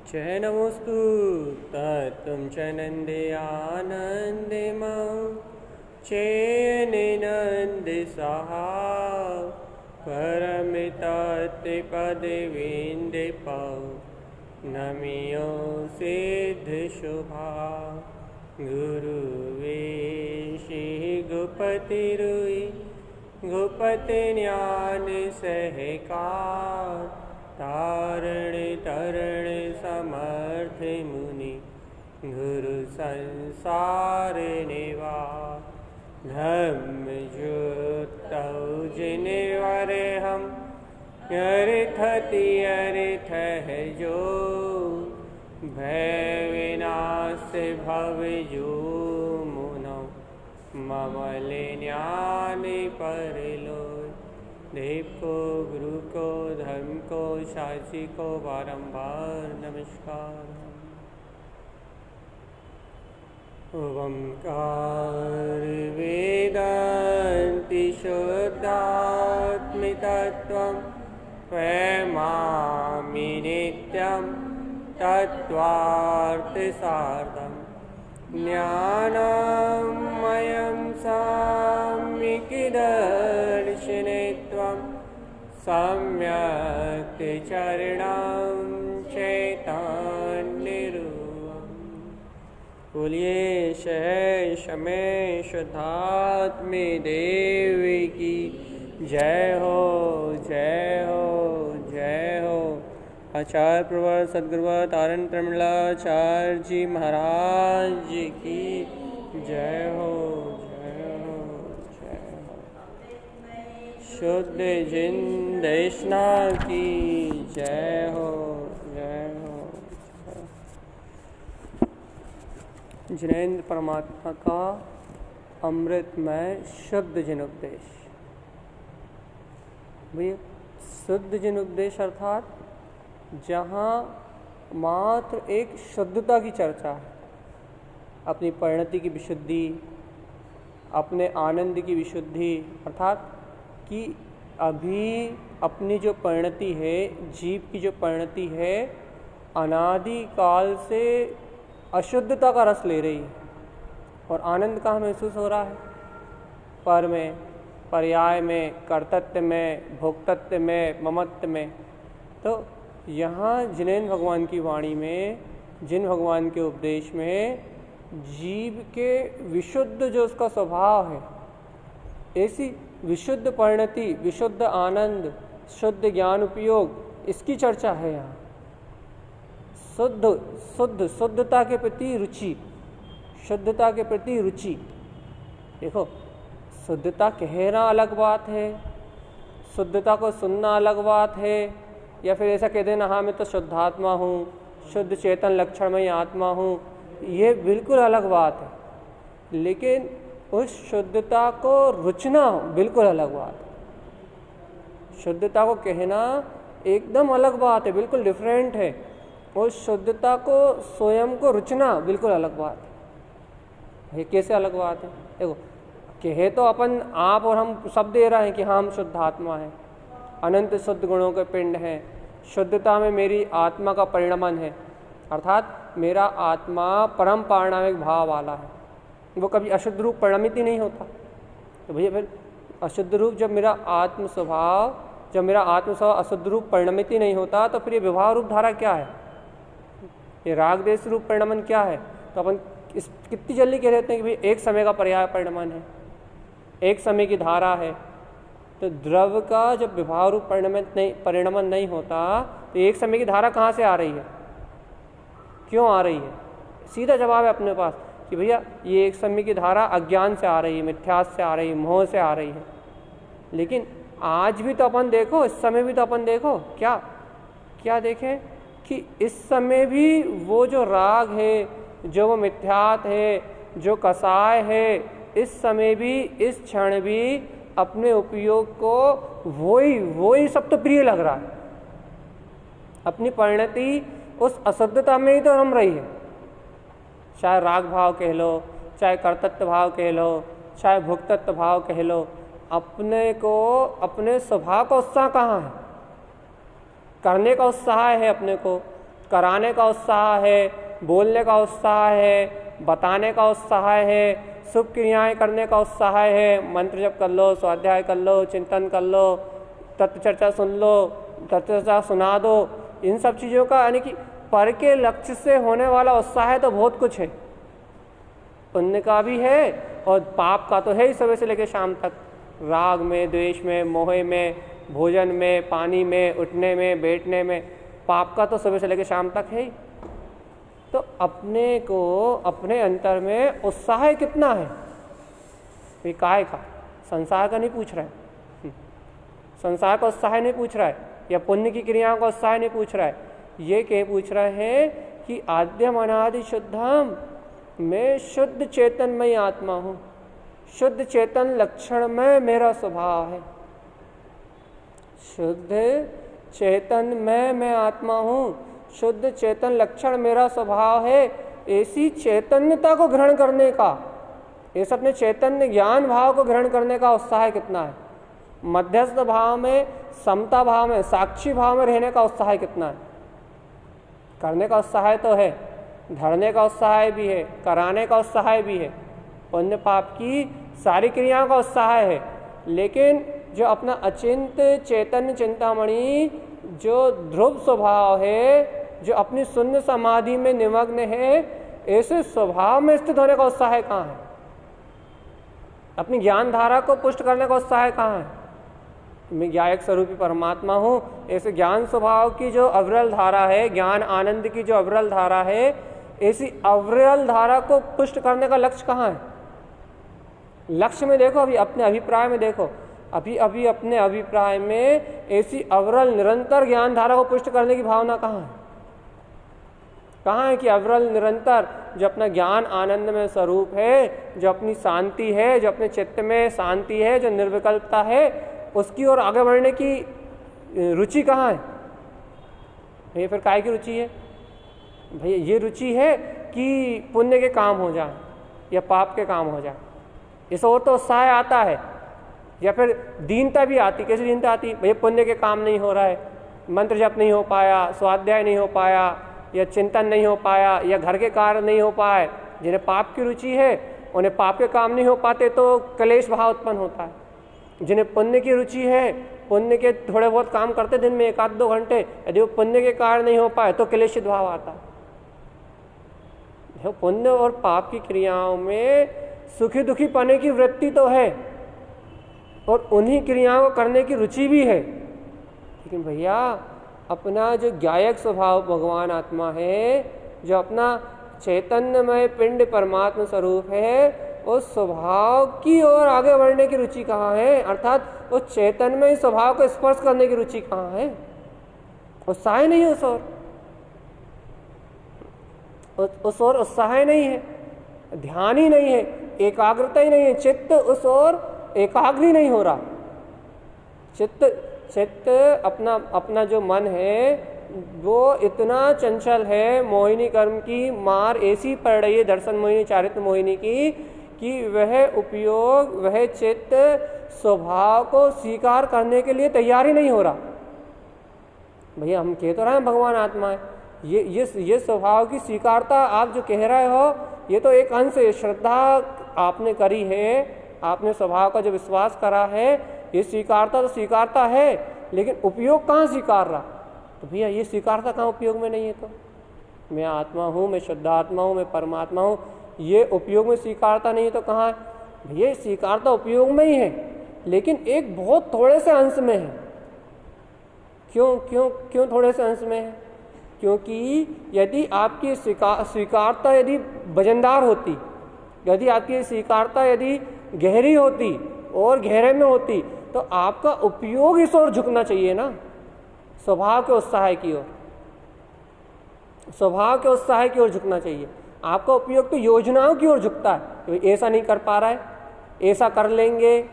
च नमोस्तु तत्त्वं च नन्दे आनन्दिमं चेनिनन्दि सहा परमितत्पदविन्दीपं नमियो सिद्धशुभा गुरुवेशी गुपतिरुई गुपति ज्ञान सहकार तारण तरण समर्थ मुनि गुरु संसार निवा धम्म जुतौ जिनवर हम अर्थ है जो भय विनाश भव जो मुनो ममल ज्ञान परलो देव को गुरु को धर्म को साक्षी को बारंबार नमस्कार। ओंकार वेदांति शुद्धात्मितत्वं प्रेमामि नित्यं तत्त्वार्थसारं ज्ञानमयं साम्यिकदर्शनत्वं सम्यक् चरणं चैतन्यरूपम्। बोलिए शेष में शुद्धात्मे देवी की जय हो जय हो जय हो। आचार्य प्रवर सद्गुरुवर तारण त्रिमलाचार्य जी महाराज जी की जय हो जय हो जय हो। शुद्ध जिन देशना की जय हो जय हो। जिनेंद्र परमात्मा का अमृतमय शुद्ध जिन उपदेश। भैया शुद्ध जिन उपदेश अर्थात जहाँ मात्र एक शुद्धता की चर्चा है, अपनी परिणति की विशुद्धि, अपने आनंद की विशुद्धि, अर्थात कि अभी अपनी जो परिणति है, जीव की जो परिणति है, अनादि काल से अशुद्धता का रस ले रही है और आनंद कहाँ महसूस हो रहा है? पर में, पर्याय में, कर्तृत्व में, भोक्तत्व में, ममत्व में। तो यहाँ जिनेंद्र भगवान की वाणी में, जिन भगवान के उपदेश में जीव के विशुद्ध जो उसका स्वभाव है, ऐसी विशुद्ध परिणति, विशुद्ध आनंद, शुद्ध ज्ञान उपयोग, इसकी चर्चा है यहाँ। शुद्धता के प्रति रुचि, शुद्धता के प्रति रुचि। देखो, शुद्धता कहना अलग बात है, शुद्धता को सुनना अलग बात है, या फिर ऐसा कह देना हाँ मैं तो शुद्धात्मा हूँ, शुद्ध चेतन लक्षणमय आत्मा हूँ, ये बिल्कुल अलग बात है। लेकिन उस शुद्धता को रुचना बिल्कुल अलग बात है। शुद्धता को कहना एकदम अलग बात है, बिल्कुल डिफरेंट है। उस शुद्धता को स्वयं को रुचना बिल्कुल अलग बात है। ये कैसे अलग बात है? देखो, कहे तो अपन आप और हम सब दे रहे हैं कि हाँ हम शुद्ध आत्मा हैं, अनंत शुद्ध गुणों के पिंड हैं, शुद्धता में मेरी आत्मा का परिणमन है, अर्थात मेरा आत्मा परम पारणामिक भाव वाला है, वो कभी अशुद्ध रूप परिणमित ही नहीं होता। तो भैया फिर अशुद्ध रूप जब मेरा आत्म स्वभाव अशुद्ध रूप परिणमित ही नहीं होता, तो फिर ये विवाह रूप धारा क्या है? ये राग देश रूप परिणमन क्या है? तो अपन कितनी जल्दी कह देते हैं कि भाई एक समय का पर्याय परिणमन है, एक समय की धारा है। तो द्रव का जब विभाव रूप परिणमन नहीं होता, तो एक समय की धारा कहाँ से आ रही है, क्यों आ रही है? सीधा जवाब है अपने पास कि भैया ये एक समय की धारा अज्ञान से आ रही है, मिथ्यास से आ रही है, मोह से आ रही है। लेकिन आज भी तो अपन देखो, इस समय भी तो अपन देखो, क्या देखें कि इस समय भी वो जो राग है, जो वो मिथ्यात है, जो कसाय है, इस समय भी, इस क्षण भी अपने उपयोग को वही सब तो प्रिय लग रहा है। अपनी परिणति उस अशुद्धता में ही तो रम रही है। चाहे राग भाव कह लो, चाहे कर्तृत्व भाव कह लो, चाहे भोक्तत्व भाव कह लो, अपने को, अपने स्वभाव का उत्साह कहाँ है? करने का उत्साह है अपने को, कराने का उत्साह है, बोलने का उत्साह है, बताने का उत्साह है, शुभ क्रियाएं करने का उत्साह है, मंत्र जप कर लो, स्वाध्याय कर लो, चिंतन कर लो, तत्व चर्चा सुन लो, तत्व चर्चा सुना दो, इन सब चीज़ों का यानी कि पर के लक्ष्य से होने वाला उत्साह है तो बहुत कुछ है। पुण्य का भी है और पाप का तो है ही, सुबह से लेकर शाम तक। राग में, द्वेष में, मोह में, भोजन में, पानी में, उठने में, बैठने में, पाप का तो सुबह से लेकर शाम तक है ही। तो अपने को अपने अंतर में उत्साह कितना है, ये काय का, संसार का नहीं पूछ रहा है, संसार का उत्साह नहीं पूछ रहा है, या पुण्य की क्रियाओं का उत्साह नहीं पूछ रहा है। ये क्या पूछ रहा है कि आद्यम अनादि शुद्धम, मैं शुद्ध चेतनमय आत्मा हूँ, शुद्ध चेतन लक्षण में मेरा स्वभाव है, शुद्ध चेतन में मैं आत्मा हूँ, शुद्ध चेतन लक्षण मेरा स्वभाव है। ऐसी चैतन्यता को ग्रहण करने का, ऐसे अपने चैतन्य ज्ञान भाव को ग्रहण करने का उत्साह कितना है, मध्यस्थ भाव में, समता भाव में, साक्षी भाव में रहने का उत्साह कितना है। करने का उत्साह तो है, धरने का उत्साह भी है, कराने का उत्साह भी है, पुण्य पाप की सारी क्रियाओं का उत्साह है। लेकिन जो अपना अचिंत चैतन्य चिंतामणि, जो ध्रुव स्वभाव है, जो अपनी शून्य समाधि में निमग्न है, ऐसे स्वभाव में स्थित होने का उत्साह कहाँ है, अपनी ज्ञान धारा को पुष्ट करने का उत्साह कहाँ है। मैं ज्ञायक स्वरूपी परमात्मा हूँ, ऐसे ज्ञान स्वभाव की जो अविरल धारा है, ज्ञान आनंद की जो अविरल धारा है, ऐसी अविरल धारा को पुष्ट करने का लक्ष्य कहाँ है। लक्ष्य में देखो, अभी अपने अभिप्राय में देखो, अभी अपने अभिप्राय में ऐसी अविरल निरंतर ज्ञान धारा को पुष्ट करने की भावना कहाँ है। कहाँ है कि अविरल निरंतर जो अपना ज्ञान आनंद में स्वरूप है, जो अपनी शांति है, जो अपने चित्त में शांति है, जो निर्विकल्पता है, उसकी ओर आगे बढ़ने की रुचि कहाँ है। ये फिर काय की रुचि है भैया? ये रुचि है कि पुण्य के काम हो जाए या पाप के काम हो जाए, इस ओर तो उत्साह आता है। या फिर दीनता भी आती। कैसी दीनता आती? भैया पुण्य के काम नहीं हो रहा है, मंत्र जप नहीं हो पाया, स्वाध्याय नहीं हो पाया, या चिंतन नहीं हो पाया, या घर के कार्य नहीं हो पाए। जिन्हें पाप की रुचि है उन्हें पाप के काम नहीं हो पाते तो क्लेश भाव उत्पन्न होता है। जिन्हें पुण्य की रुचि है, पुण्य के थोड़े बहुत काम करते दिन में 1-2 घंटे, यदि वो पुण्य के कार्य नहीं हो पाए तो क्लेशित भाव आता है। पुण्य और पाप की क्रियाओं में सुखी दुखी पाने की वृत्ति तो है और उन्हीं क्रियाओं को करने की रुचि भी है। लेकिन भैया अपना जो ज्ञायक स्वभाव भगवान आत्मा है, जो अपना चैतन्यमय पिंड परमात्मा स्वरूप है, उस स्वभाव की ओर आगे बढ़ने की रुचि कहाँ है? अर्थात उस चैतन्यमय स्वभाव को स्पर्श करने की रुचि कहाँ है? उत्साह नहीं है उस ओर उत्साह नहीं है, ध्यान ही नहीं है, एकाग्रता ही नहीं है, चित्त उस ओर एकाग्र ही नहीं हो रहा। चित्त अपना जो मन है वो इतना चंचल है, मोहिनी कर्म की मार ऐसी पड़ रही है, दर्शन मोहिनी चारित्र मोहिनी की, कि वह चित्त स्वभाव को स्वीकार करने के लिए तैयार ही नहीं हो रहा। भैया हम कह तो रहे हैं भगवान आत्मा है, ये स्वभाव की स्वीकारता आप जो कह रहे हो, ये तो एक अंश है। श्रद्धा आपने करी है, आपने स्वभाव का जो विश्वास करा है, ये स्वीकारता तो स्वीकारता है, लेकिन उपयोग कहाँ स्वीकार रहा? तो भैया ये स्वीकारता कहाँ उपयोग में नहीं है। तो मैं आत्मा हूँ, मैं शुद्ध आत्मा हूँ, मैं परमात्मा हूँ, ये उपयोग में स्वीकारता नहीं है तो कहाँ है? भैया स्वीकारता उपयोग में ही है, लेकिन एक बहुत थोड़े से अंश में है। क्यों थोड़े से अंश में है? क्योंकि यदि आपकी स्वीकारता यदि वजनदार होती, यदि आपकी स्वीकारता यदि गहरी होती और गहरे में होती, तो आपका उपयोग इस ओर झुकना चाहिए ना, स्वभाव के उत्साह की ओर, स्वभाव के उत्साह की ओर झुकना चाहिए। आपका उपयोग तो योजनाओं की ओर झुकता है, तो ऐसा नहीं कर पा रहा है, ऐसा कर लेंगे,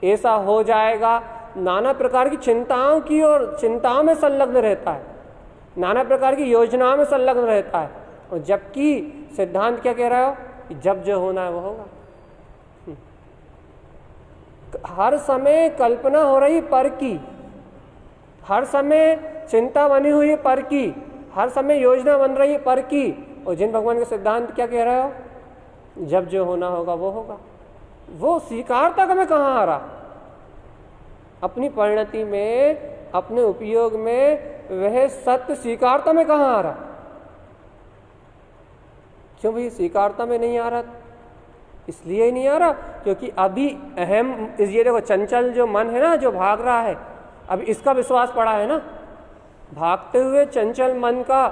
ऐसा हो जाएगा, नाना प्रकार की चिंताओं की ओर, चिंताओं में संलग्न रहता है, नाना प्रकार की योजनाओं में संलग्न रहता है। और जबकि सिद्धांत क्या कह रहा हो? जब जो होना है वो होगा। हर समय कल्पना हो रही पर की, हर समय चिंता बनी हुई पर की, हर समय योजना बन रही है पर की, और जिन भगवान के सिद्धांत क्या कह रहे हो, जब जो होना होगा वो होगा। वो स्वीकारता का मैं कहाँ आ रहा, अपनी परिणति में, अपने उपयोग में वह सत्य स्वीकारता में कहाँ आ रहा? क्यों भाई स्वीकारता में नहीं आ रहा? इसलिए ही नहीं आ रहा क्योंकि अभी अहम, ये देखो चंचल जो मन है ना, जो भाग रहा है, अभी इसका विश्वास पड़ा है ना। भागते हुए चंचल मन का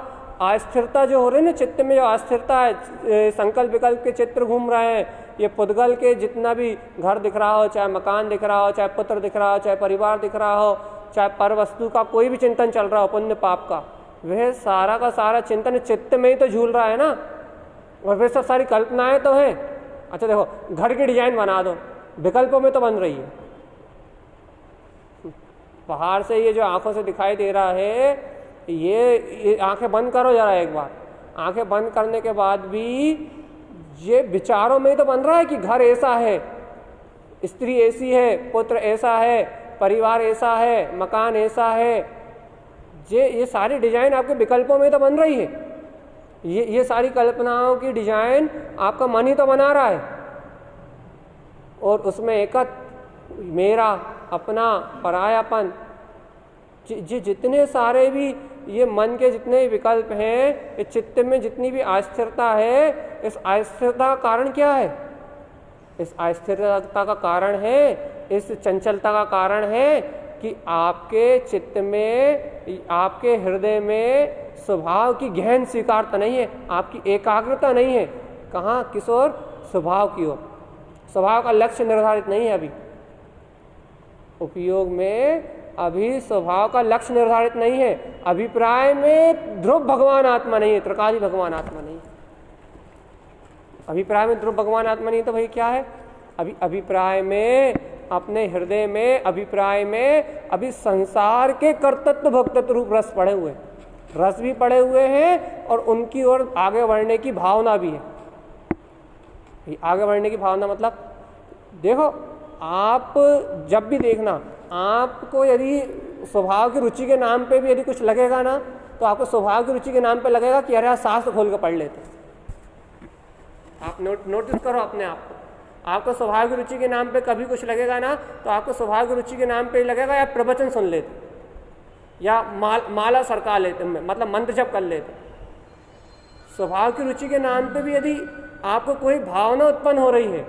अस्थिरता जो हो रही है ना, चित्त में जो अस्थिरता है, संकल्प विकल्प के चित्र घूम रहे हैं, ये पुद्गल के जितना भी घर दिख रहा हो, चाहे मकान दिख रहा हो, चाहे पुत्र दिख रहा हो, चाहे परिवार दिख रहा हो, चाहे पर वस्तु का कोई भी चिंतन चल रहा हो, पुण्य पाप का, वह सारा का सारा चिंतन चित्त में ही तो झूल रहा है ना। और वह सब सारी कल्पनाएं तो हैं। अच्छा देखो, घर की डिजाइन बना दो, विकल्पों में तो बन रही है। बाहर से ये जो आंखों से दिखाई दे रहा है, ये आंखें बंद करो जरा एक बार। आंखें बंद करने के बाद भी ये विचारों में तो बन रहा है कि घर ऐसा है, स्त्री ऐसी है, पुत्र ऐसा है, परिवार ऐसा है, मकान ऐसा है। ये सारी डिजाइन आपके विकल्पों में तो बन रही है। ये सारी कल्पनाओं की डिजाइन आपका मन ही तो बना रहा है। और उसमें एकत्व, मेरा, अपना, परायापन, जितने सारे भी ये मन के जितने विकल्प हैं, इस चित्त में जितनी भी अस्थिरता है, इस अस्थिरता का कारण क्या है? इस अस्थिरता का कारण है, इस चंचलता का कारण है कि आपके चित्त में, आपके हृदय में स्वभाव की गहन स्वीकारता नहीं है, आपकी एकाग्रता नहीं है। कहाँ? किस ओर? स्वभाव की ओर। स्वभाव का लक्ष्य निर्धारित नहीं है अभी उपयोग में, अभी स्वभाव का लक्ष्य निर्धारित नहीं है। अभिप्राय में ध्रुव भगवान आत्मा नहीं है, त्रिकाली भगवान आत्मा नहीं है। अभिप्राय में ध्रुव भगवान आत्मा नहीं, तो भाई क्या है? अभिप्राय में, अपने हृदय में, अभिप्राय में अभी संसार के कर्तृत्व भक्तत्व रूप रस पड़े हुए, रस भी पड़े हुए हैं, और उनकी ओर आगे बढ़ने की भावना भी है। आगे बढ़ने की भावना मतलब देखो, आप जब भी देखना, आपको यदि स्वभाव की रुचि के नाम पे भी यदि कुछ लगेगा ना, तो आपको स्वभाव की रुचि के नाम पे लगेगा कि अरे शास्त्र खोल कर पढ़ लेते। आप नोटिस करो अपने आप को। आपको स्वभाव की रुचि के नाम पे कभी कुछ लगेगा ना, तो आपको स्वभाव की रुचि के नाम पे लगेगा या प्रवचन सुन लेते, या माला सरका लेते, मतलब मंत्र जप कर लेते। स्वभाव की रुचि के नाम पे भी यदि आपको कोई भावना उत्पन्न हो रही है,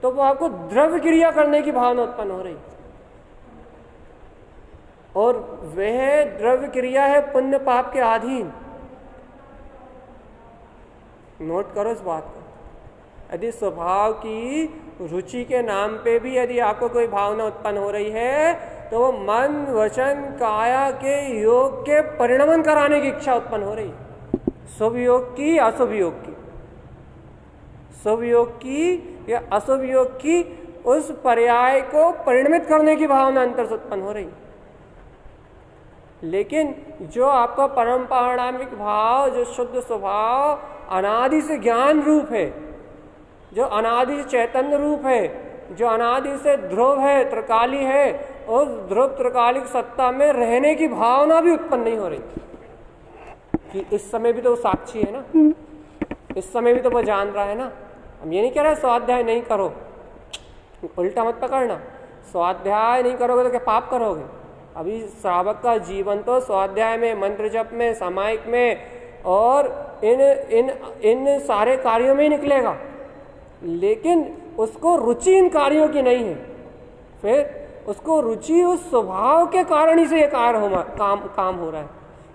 तो वो आपको द्रव्य क्रिया करने की भावना उत्पन्न हो रही है, और वह द्रव्य क्रिया है पुण्य पाप के अधीन। नोट करो इस बात को। यदि स्वभाव की रुचि के नाम पे भी यदि आपको कोई भावना उत्पन्न हो रही है, तो वो मन, वचन, काया के योग के परिणमन कराने की इच्छा उत्पन्न हो रही है। शुभ योग की, अशुभ योग की, शुभ योग की या अशुभ योग की, उस पर्याय को परिणमित करने की भावना अंतर से उत्पन्न हो रही है। लेकिन जो आपका परम पारणामिक भाव, जो शुद्ध स्वभाव अनादि से ज्ञान रूप है, जो अनादि से चैतन्य रूप है, जो अनादि से ध्रुव है, त्रिकाली है, उस ध्रुव त्रिकालिक सत्ता में रहने की भावना भी उत्पन्न नहीं हो रही कि इस समय भी तो वो साक्षी है ना, इस समय भी तो वो जान रहा है ना। हम ये नहीं कह रहे स्वाध्याय नहीं करो, उल्टा मत पकड़ना। स्वाध्याय नहीं करोगे तो क्या पाप करोगे? अभी श्रावक का जीवन तो स्वाध्याय में, मंत्र जप में, सामायिक में और इन सारे कार्यों में ही निकलेगा, लेकिन उसको रुचि इन कार्यों की नहीं है। फिर उसको रुचि उस स्वभाव के कारण ही से ये कार्य काम हो रहा है।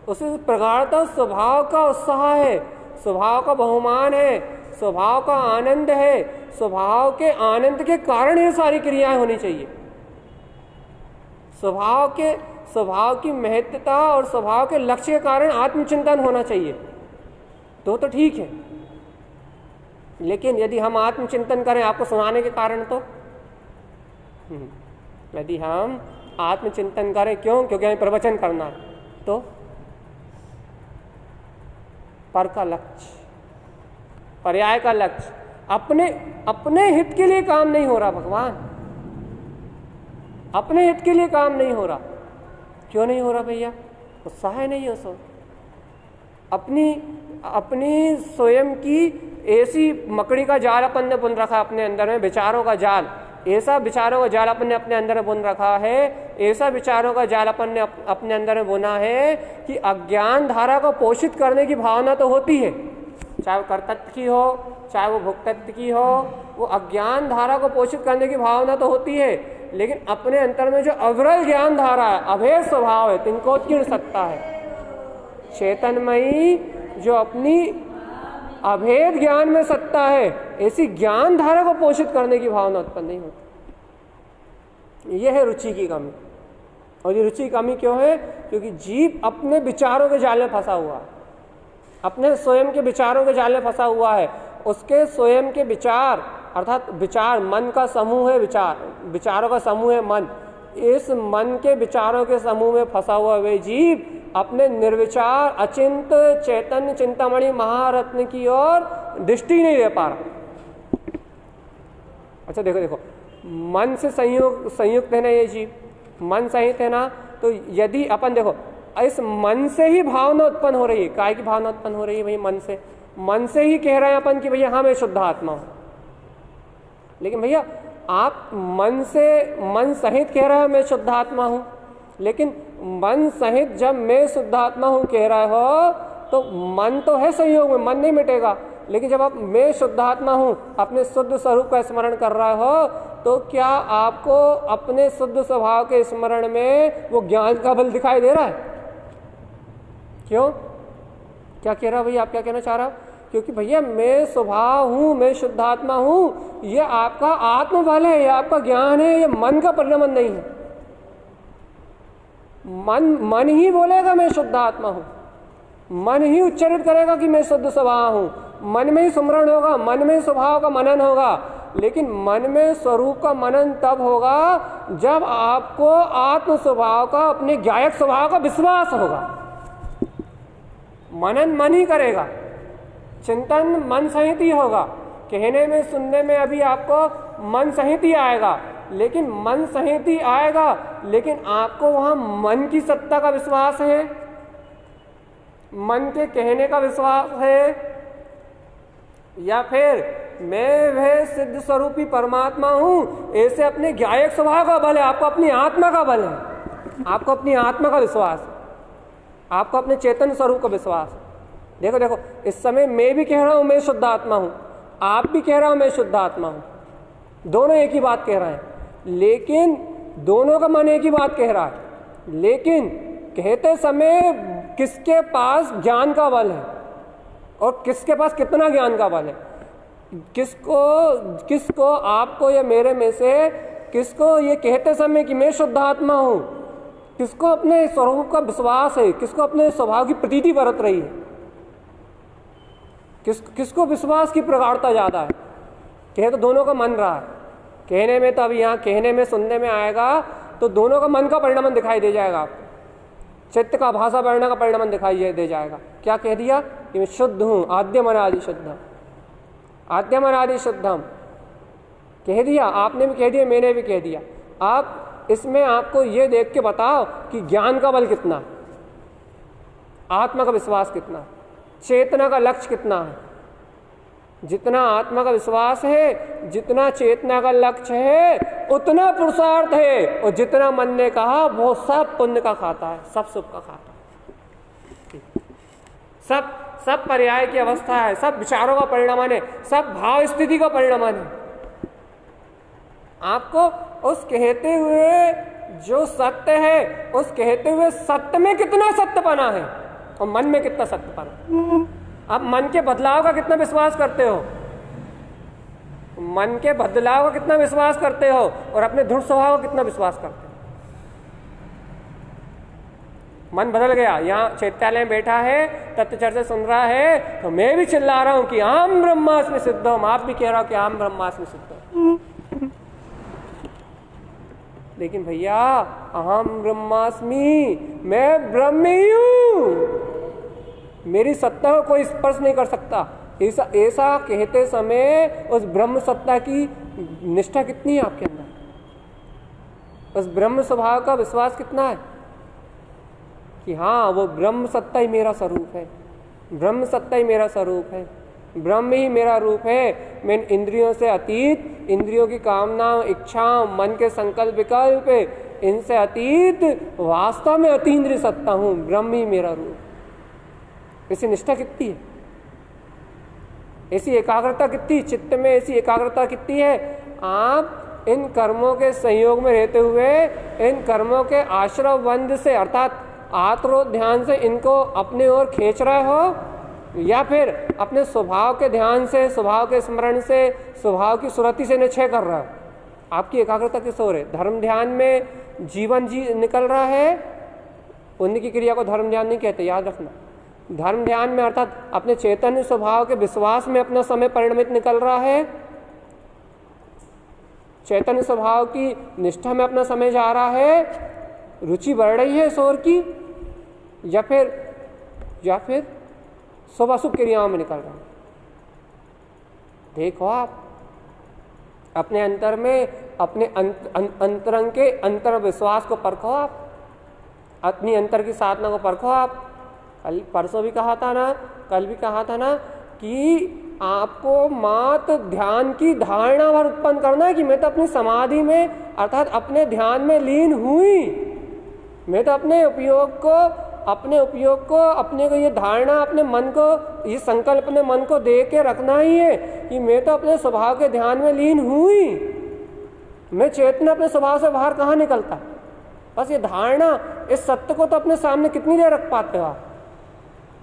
उसे प्रगाढ़ता स्वभाव का उत्साह है, स्वभाव का बहुमान है, स्वभाव का आनंद है। स्वभाव के आनंद के कारण ये सारी क्रियाएं होनी चाहिए। स्वभाव की महत्ता और स्वभाव के लक्ष्य के कारण आत्मचिंतन होना चाहिए, तो ठीक है। लेकिन यदि हम आत्मचिंतन करें आपको सुनाने के कारण, तो यदि हम आत्मचिंतन करें, क्योंकि हमें प्रवचन करना है, तो पर का लक्ष्य, पर्याय का लक्ष्य, अपने हित के लिए काम नहीं हो रहा भगवान, अपने हित के लिए काम नहीं हो रहा। क्यों नहीं हो रहा भैया? उत्साह नहीं है उसको, अपनी स्वयं की ऐसी मकड़ी का जाल अपन ने बुन रखा अपने अंदर में, विचारों का जाल, ऐसा विचारों का जाल अपन ने अपने अंदर में बुन रखा है, ऐसा विचारों का जाल अपन ने अपने अंदर में बुना है कि अज्ञान धारा को पोषित करने की भावना तो होती है, चाहे वो कर्तृत्व की हो, चाहे वो भोक्तृत्व की हो, वो अज्ञान धारा को पोषित करने की भावना तो होती है, लेकिन अपने अंतर में जो अविरल ज्ञान धारा है, अभेद स्वभाव है, तिनकोत्कीर्ण सत्ता है, चेतनमयी जो अपनी अभेद ज्ञान में सत्ता है, ऐसी ज्ञान धारा को पोषित करने की भावना उत्पन्न नहीं होती। यह है रुचि की कमी। और ये रुचि की कमी क्यों है? क्योंकि जीव अपने विचारों के जाल में फंसा हुआ है, अपने स्वयं के विचारों के जाल में फंसा हुआ है। उसके स्वयं के विचार अर्थात विचार, मन का समूह है, विचारों का समूह है मन। इस मन के विचारों के समूह में फंसा हुआ वे जीव अपने निर्विचार अचिंत चैतन्य चिंतामणि महारत्न की ओर दृष्टि नहीं दे पा रहा। अच्छा देखो, मन से संयुक्त है ना ये जीव, मन सहित है ना, तो यदि अपन देखो इस मन से ही भावना उत्पन्न हो रही है। काय की भावना उत्पन्न हो रही है भाई? मन से ही कह रहे हैं अपन कि भैया हाँ मैं शुद्ध आत्मा हूं। लेकिन भैया आप मन सहित कह रहे हो मैं शुद्ध आत्मा हूं, लेकिन मन सहित जब मैं शुद्ध आत्मा हूं कह रहे हो तो मन तो है संयोग में, मन नहीं मिटेगा। लेकिन जब आप मैं शुद्ध आत्मा हूं अपने शुद्ध स्वरूप का स्मरण कर रहे हो, तो क्या आपको अपने शुद्ध स्वभाव के स्मरण में वो ज्ञान का बल दिखाई दे रहा है? क्यों? क्या कह रहा भैया? आप क्या कहना चाह रहा हो? क्योंकि भैया मैं स्वभाव हूं, मैं शुद्ध आत्मा हूं, ये आपका आत्म बल है, ये आपका ज्ञान है, ये मन का परिणाम नहीं है। मन ही बोलेगा मैं शुद्ध आत्मा हूं, मन ही उच्चारित करेगा कि मैं शुद्ध स्वभाव हूं, मन में ही स्मरण होगा, मन में ही स्वभाव का मनन होगा। लेकिन मन में स्वरूप का मनन तब होगा जब आपको आत्म स्वभाव का, अपने ज्ञायक स्वभाव का विश्वास होगा। मनन मन ही करेगा, चिंतन मन सहित ही होगा, कहने में सुनने में अभी आपको मन सहित ही आएगा, लेकिन मन सहित ही आएगा, लेकिन आपको वहां मन की सत्ता का विश्वास है, मन के कहने का विश्वास है, या फिर मैं वह सिद्ध स्वरूपी परमात्मा हूं, ऐसे अपने ज्ञायक स्वभाव का बल है। आपको अपनी आत्मा का बल है, आपको अपनी आत्मा का विश्वास, आपको अपने चेतन स्वरूप का विश्वास। देखो इस समय मैं भी कह रहा हूं मैं शुद्ध आत्मा हूं, आप भी कह रहा हूं मैं शुद्ध आत्मा हूं, दोनों एक ही बात कह रहे हैं, लेकिन दोनों का मन एक ही बात कह रहा है, लेकिन कहते समय किसके पास ज्ञान का बल है और किसके पास कितना ज्ञान का बल है, किसको आपको या मेरे में से किसको ये कहते समय कि मैं शुद्ध आत्मा हूं, किसको अपने स्वरूप का विश्वास है, किसको अपने स्वभाव की प्रतीति बरत रही है, किसको विश्वास की प्रगाढ़ता ज्यादा है? कहे तो दोनों का मन रहा है, कहने में तो अभी यहाँ कहने में सुनने में आएगा तो दोनों का मन का परिणाम दिखाई दे जाएगा आपको, चित्त का भाषा वर्ण का परिणाम दिखाई दे जाएगा। क्या कह दिया कि मैं शुद्ध हूं, आद्यम अनादि शुद्धम, आद्यम अनादि शुद्धम कह दिया, आपने भी कह दिया, मैंने भी कह दिया। आप इसमें आपको ये देख के बताओ कि ज्ञान का बल कितना, आत्मा का विश्वास कितना, चेतना का लक्ष्य कितना है। जितना आत्मा का विश्वास है, जितना चेतना का लक्ष्य है, उतना पुरुषार्थ है, और जितना मन ने कहा वो सब पुण्य का खाता है, सब सुख का खाता है, सब पर्याय की अवस्था है, सब विचारों का परिणाम है, सब भाव स्थिति का परिणाम है। आपको उस कहते हुए जो सत्य है, उस कहते हुए सत्य में कितना सत्यपना है और मन में कितना सत्यपना। आप मन के बदलाव का कितना विश्वास करते हो, मन के बदलाव का कितना विश्वास करते हो, और अपने दृढ़ स्वभाव का कितना विश्वास करते हो। मन बदल गया, यहाँ चैत्यालय में बैठा है, तत्व चर्चा सुन रहा है, तो मैं भी चिल्ला रहा हूं कि अहम ब्रह्मास्मि सिद्धम, आप भी कह रहा हो कि अहम ब्रह्मास्मि सिद्धम। लेकिन भैया अहम ब्रह्मास्मि, मैं ब्रह्म ही हूं, मेरी सत्ता को कोई स्पर्श नहीं कर सकता। ऐसा कहते समय उस ब्रह्म सत्ता की निष्ठा कितनी है आपके अंदर, उस ब्रह्म स्वभाव का विश्वास कितना है कि हाँ वो ब्रह्म सत्ता ही मेरा स्वरूप है, ब्रह्म सत्ता ही मेरा स्वरूप है, ब्रह्म ही मेरा रूप है। मैं इंद्रियों से अतीत, इंद्रियों की कामना, इच्छाओं, मन के संकल्प विकल्प, इनसे अतीत वास्तव में अतीन्द्रिय सत्ता हूँ, ब्रह्म ही मेरा रूप। ऐसी निष्ठा कितनी है, ऐसी एकाग्रता कितनी, चित्त में ऐसी एकाग्रता कितनी है। आप इन कर्मों के संयोग में रहते हुए, इन कर्मों के आश्रव बंध से अर्थात आत्मरोध ध्यान से इनको अपने ओर खींच रहे हो, या फिर अपने स्वभाव के ध्यान से, स्वभाव के स्मरण से, स्वभाव की सुरति से निश्चय कर रहा हो। आपकी एकाग्रता किस ओर है? धर्म ध्यान में जीवन निकल रहा है। पुण्य की क्रिया को धर्म ध्यान नहीं कहते, याद रखना। धर्म ध्यान में अर्थात अपने चैतन्य स्वभाव के विश्वास में अपना समय परिणमित निकल रहा है, चैतन्य स्वभाव की निष्ठा में अपना समय जा रहा है, रुचि बढ़ रही है ईश्वर की, या फिर शुभ अशुभ क्रियाओं में निकल रहा है। देखो आप अपने अंतर में, अपने अंतरंग के अंतर विश्वास को परखो, आप अपनी अंतर की साधना को परखो। आप परसों भी कहा था ना, कल भी कहा था ना कि आपको मात्र ध्यान की धारणा भर उत्पन्न करना है कि मैं तो अपनी समाधि में अर्थात अपने ध्यान में लीन हुई, मैं तो अपने उपयोग को अपने को ये धारणा अपने मन को, ये संकल्प अपने मन को दे के रखना ही है कि मैं तो अपने स्वभाव के ध्यान में लीन हुई। मैं चेतना अपने स्वभाव से बाहर कहाँ निकलता। बस ये धारणा, इस सत्य को तो अपने सामने कितनी देर रख पाते हो आप?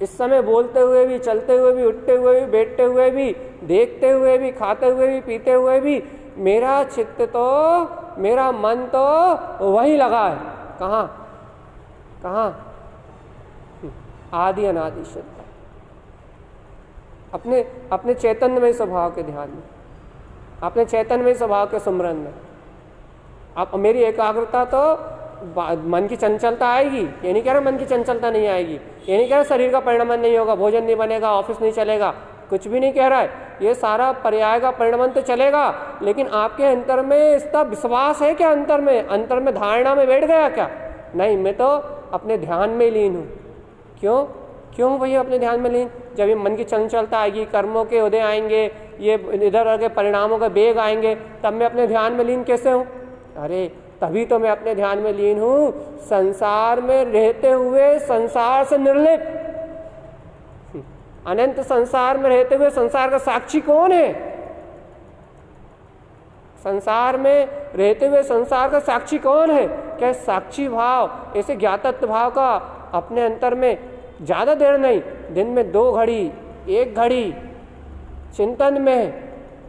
इस समय बोलते हुए भी, चलते हुए भी, उठते हुए भी, बैठते हुए भी, देखते हुए भी, खाते हुए भी, पीते हुए भी मेरा चित्त तो, मेरा मन तो वही लगा है। कहाँ? आदि अनादि शुद्ध अपने चैतन्यमय स्वभाव के ध्यान में, अपने चैतन्यमय स्वभाव के सुमरन में। अब मेरी एकाग्रता तो मन की चंचलता आएगी, ये नहीं कह रहा मन की चंचलता नहीं आएगी, ये नहीं कह रहा शरीर का परिणमन नहीं होगा, भोजन नहीं बनेगा, ऑफिस नहीं चलेगा, कुछ भी नहीं कह रहा है। ये सारा पर्याय का परिणमन तो चलेगा, लेकिन आपके अंतर में इसका विश्वास है क्या? अंतर में धारणा में बैठ गया क्या? नहीं, मैं तो अपने ध्यान में लीन हूँ। क्यों भैया अपने ध्यान में लीन? जब ये मन की चंचलता आएगी, कर्मों के उदय आएंगे, ये इधर के परिणामों के वेग आएंगे, तब मैं अपने ध्यान में लीन कैसे हूँ? अरे तभी तो मैं अपने ध्यान में लीन हूँ, संसार में रहते हुए संसार से निर्लिप्त, अनंत संसार में रहते हुए संसार का साक्षी कौन है? संसार में रहते हुए संसार का साक्षी कौन है? क्या साक्षी भाव, ऐसे ज्ञातत्व भाव का अपने अंतर में ज़्यादा देर नहीं, दिन में 2 घड़ी, 1 घड़ी चिंतन में,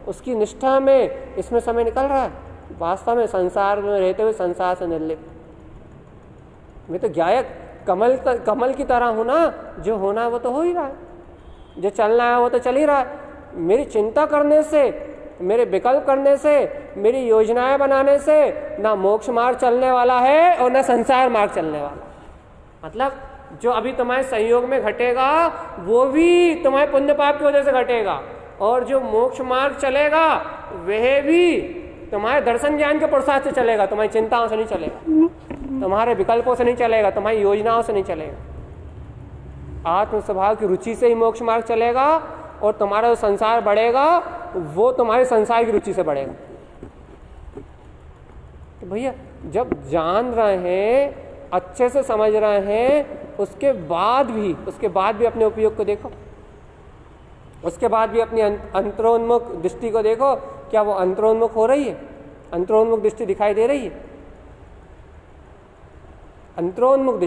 उसकी निष्ठा में, इसमें समय निकल रहा है। वास्तव में संसार में रहते हुए संसार से निर्लिप्त मैं तो गायक कमल की तरह हूँ ना। जो होना है वो तो हो ही रहा है, जो चलना है वो तो चल ही रहा है। मेरी चिंता करने से, मेरे विकल्प करने से, मेरी योजनाएं बनाने से ना मोक्ष मार्ग चलने वाला है और ना संसार मार्ग चलने वाला। मतलब जो अभी तुम्हारे संयोग में घटेगा वो भी तुम्हारे पुण्य पाप की वजह से घटेगा, और जो मोक्ष मार्ग चलेगा वह भी तुम्हारे दर्शन ज्ञान के प्रसाद से चलेगा, तुम्हारी चिंताओं से नहीं चलेगा, तुम्हारे विकल्पों से नहीं चलेगा, तुम्हारी योजनाओं से नहीं चलेगा। आत्म स्वभाव की रुचि से ही मोक्ष मार्ग चलेगा, और तुम्हारा जो संसार बढ़ेगा वो तुम्हारे संसार की रुचि से बढ़ेगा। तो भैया जब जान रहे हैं, अच्छे से समझ रहे हैं, उसके बाद भी अपने उपयोग को देखो, उसके बाद भी अपनी अंतरोन्मुख दृष्टि को देखो। क्या वो अंतरोन्मुख हो रही है? अंतरोन्मुख दृष्टि दिखाई दे रही है? अंतरोन्मुख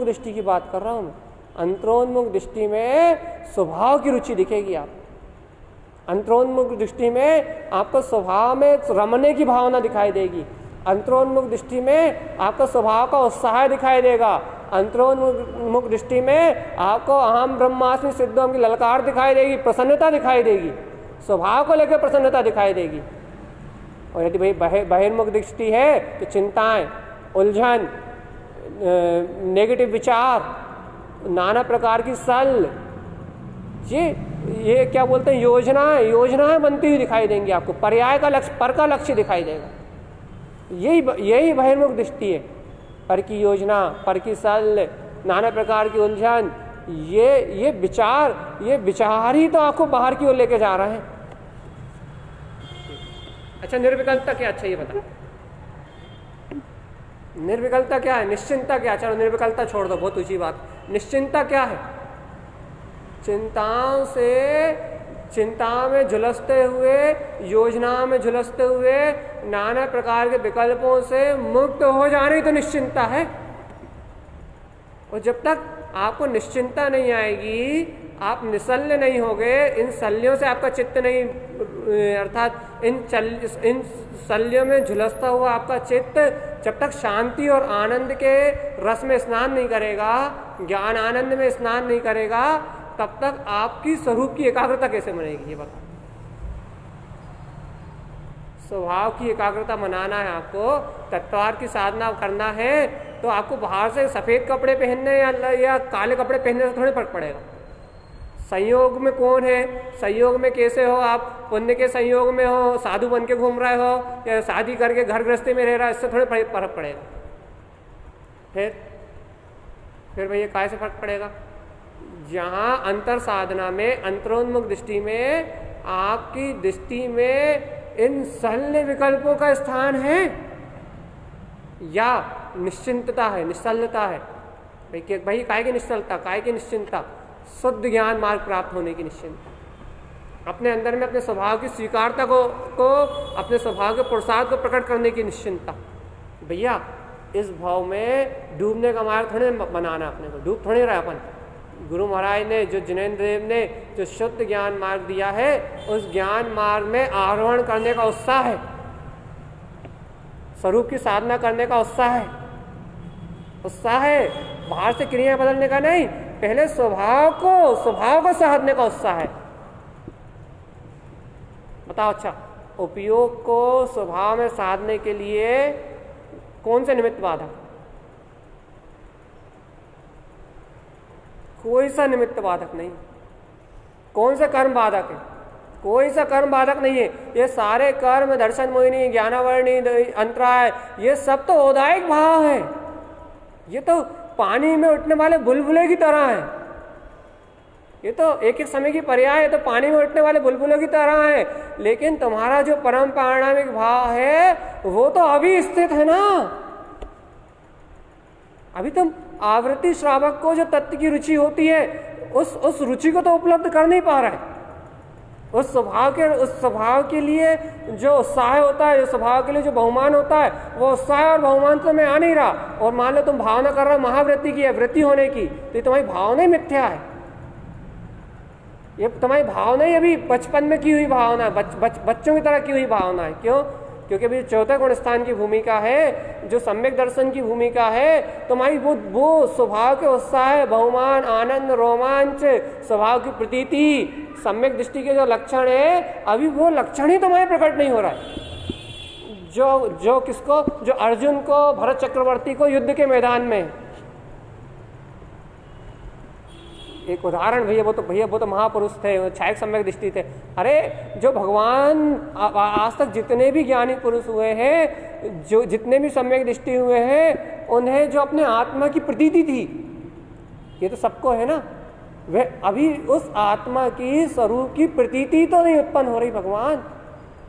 दृष्टि की बात कर रहा हूं मैं। अंतरोन्मुख दृष्टि में स्वभाव की रुचि दिखेगी आप। अंतरोन्मुख दृष्टि में आपको स्वभाव में रमने की भावना दिखाई देगी। अंतरोन्मुख दृष्टि में आपको स्वभाव का उत्साह दिखाई देगा। अंतरोन्मुख दृष्टि में आपको अहम ब्रह्मास्मि सिद्धों की ललकार दिखाई देगी, प्रसन्नता दिखाई देगी, स्वभाव को लेकर प्रसन्नता दिखाई देगी। और यदि भाई बहिर्मुख दृष्टि है तो चिंताएं, उलझन, नेगेटिव विचार, नाना प्रकार की सल, ये क्या बोलते हैं, योजनाएं बनती हुई दिखाई देंगी आपको। पर्याय का लक्ष्य, पर का लक्ष्य दिखाई देगा। यही बहिर्मुख दृष्टि है। पर की योजना, पर की सल, नाना प्रकार की उलझन, ये विचार ही तो आपको बाहर की ओर लेके जा रहे हैं। अच्छा, निर्विकल्पता क्या? अच्छा ये बता, निर्विकल्पता क्या है? निश्चिंतता क्या? चलो निर्विकल्पता छोड़ दो, बहुत ऊंची बात। निश्चिंतता क्या है? चिंताओं से, चिंता में झुलसते हुए, योजना में झुलसते हुए, नाना प्रकार के विकल्पों से मुक्त हो जाने तो निश्चिंतता है। और जब तक आपको निश्चिंतता नहीं आएगी, आप निसल्य नहीं होगे, इन शल्यों से आपका चित्त नहीं, अर्थात इन शल्यों में झुलसता हुआ आपका चित्त जब तक शांति और आनंद के रस में स्नान नहीं करेगा, ज्ञान आनंद में स्नान नहीं करेगा, तब तक आपकी स्वरूप की एकाग्रता कैसे बनेगी? ये बताओ। स्वभाव की एकाग्रता मनाना है आपको, तत्वार की साधना करना है, तो आपको बाहर से सफेद कपड़े पहनने या काले कपड़े पहनने से थोड़ी फर्क पड़ेगा। संयोग में कौन है, संयोग में कैसे हो आप, पुण्य के संयोग में हो, साधु बन के घूम रहे हो, या शादी करके घर गृहस्थी में रह रहा है, इससे थोड़े फर्क पड़ेगा। फिर भैया काय से फर्क पड़ेगा? जहाँ अंतर साधना में, अंतरोन्मुख दृष्टि में, आपकी दृष्टि में इन शल्य विकल्पों का स्थान है या निश्चिंतता है, निश्चलता है? भाई काय की निश्चलता, काय की निश्चिंतता? शुद्ध ज्ञान मार्ग प्राप्त होने की निश्चिंतता, अपने अंदर में अपने स्वभाव की स्वीकारता को अपने स्वभाव के पुरुषार्थ को प्रकट करने की निश्चिंतता। भैया इस भाव में डूबने का मार्ग थोड़े बनाना, अपने को डूब थोड़े रहा अपन। गुरु महाराज ने, जो जिनेंद्र देव ने जो शुद्ध ज्ञान मार्ग दिया है, उस ज्ञान मार्ग में आरोहण करने का उत्साह है, स्वरूप की साधना करने का उत्साह है, बाहर से क्रिया बदलने का नहीं, पहले स्वभाव को साधने का उत्साह है। बताओ। अच्छा, उपयोग को स्वभाव में साधने के लिए कौन से निमित्त बाधक? कोई सा निमित्त बाधक नहीं। कौन सा कर्म बाधक है? कोई सा कर्म बाधक नहीं है। ये सारे कर्म, दर्शन मोहिनी, ज्ञानावरणी, अंतराय, ये सब तो औदायिक भाव है। ये तो पानी में उठने वाले बुलबुले की तरह है। ये तो एक एक समय की पर्याय है, तो पानी में उठने वाले बुलबुलों की तरह है। लेकिन तुम्हारा जो परम पारणामिक भाव है वो तो अभी स्थित है ना। अभी तुम आवृत्ति श्रावक को जो तत्व की रुचि होती है, उस रुचि को तो उपलब्ध कर नहीं पा रहा है। उस स्वभाव के लिए जो उत्साह होता है, उस स्वभाव के लिए जो बहुमान होता है, वो उत्साह और बहुमान तो मैं आ नहीं रहा। और मान लो तुम भावना कर रहे हो महावृत्ति की, वृत्ति होने की, तो तुम्हारी भावना ही मिथ्या है। ये तुम्हारी भावना ही अभी बचपन में की हुई भावना, बच्चों की तरह की हुई भावना है। क्यों? क्योंकि अभी चौथे गुण स्थान की भूमिका है, जो सम्यक दर्शन की भूमिका है। तुम्हारी वो स्वभाव के उत्साह, बहुमान, आनंद, रोमांच, स्वभाव की प्रतीति, सम्यक दृष्टि के जो लक्षण है, अभी वो लक्षण ही तुम्हारे प्रकट नहीं हो रहा है। जो अर्जुन को, भरत चक्रवर्ती को युद्ध के मैदान में, एक उदाहरण भैया, वो तो महापुरुष थे, छायक सम्यक दृष्टि थे। अरे जो भगवान आज तक जितने भी ज्ञानी पुरुष हुए हैं, जो जितने भी सम्यक दृष्टि हुए हैं, उन्हें जो अपने आत्मा की प्रतीति थी, ये तो सबको है ना। वह अभी उस आत्मा की स्वरूप की प्रतीति तो नहीं उत्पन्न हो रही। भगवान,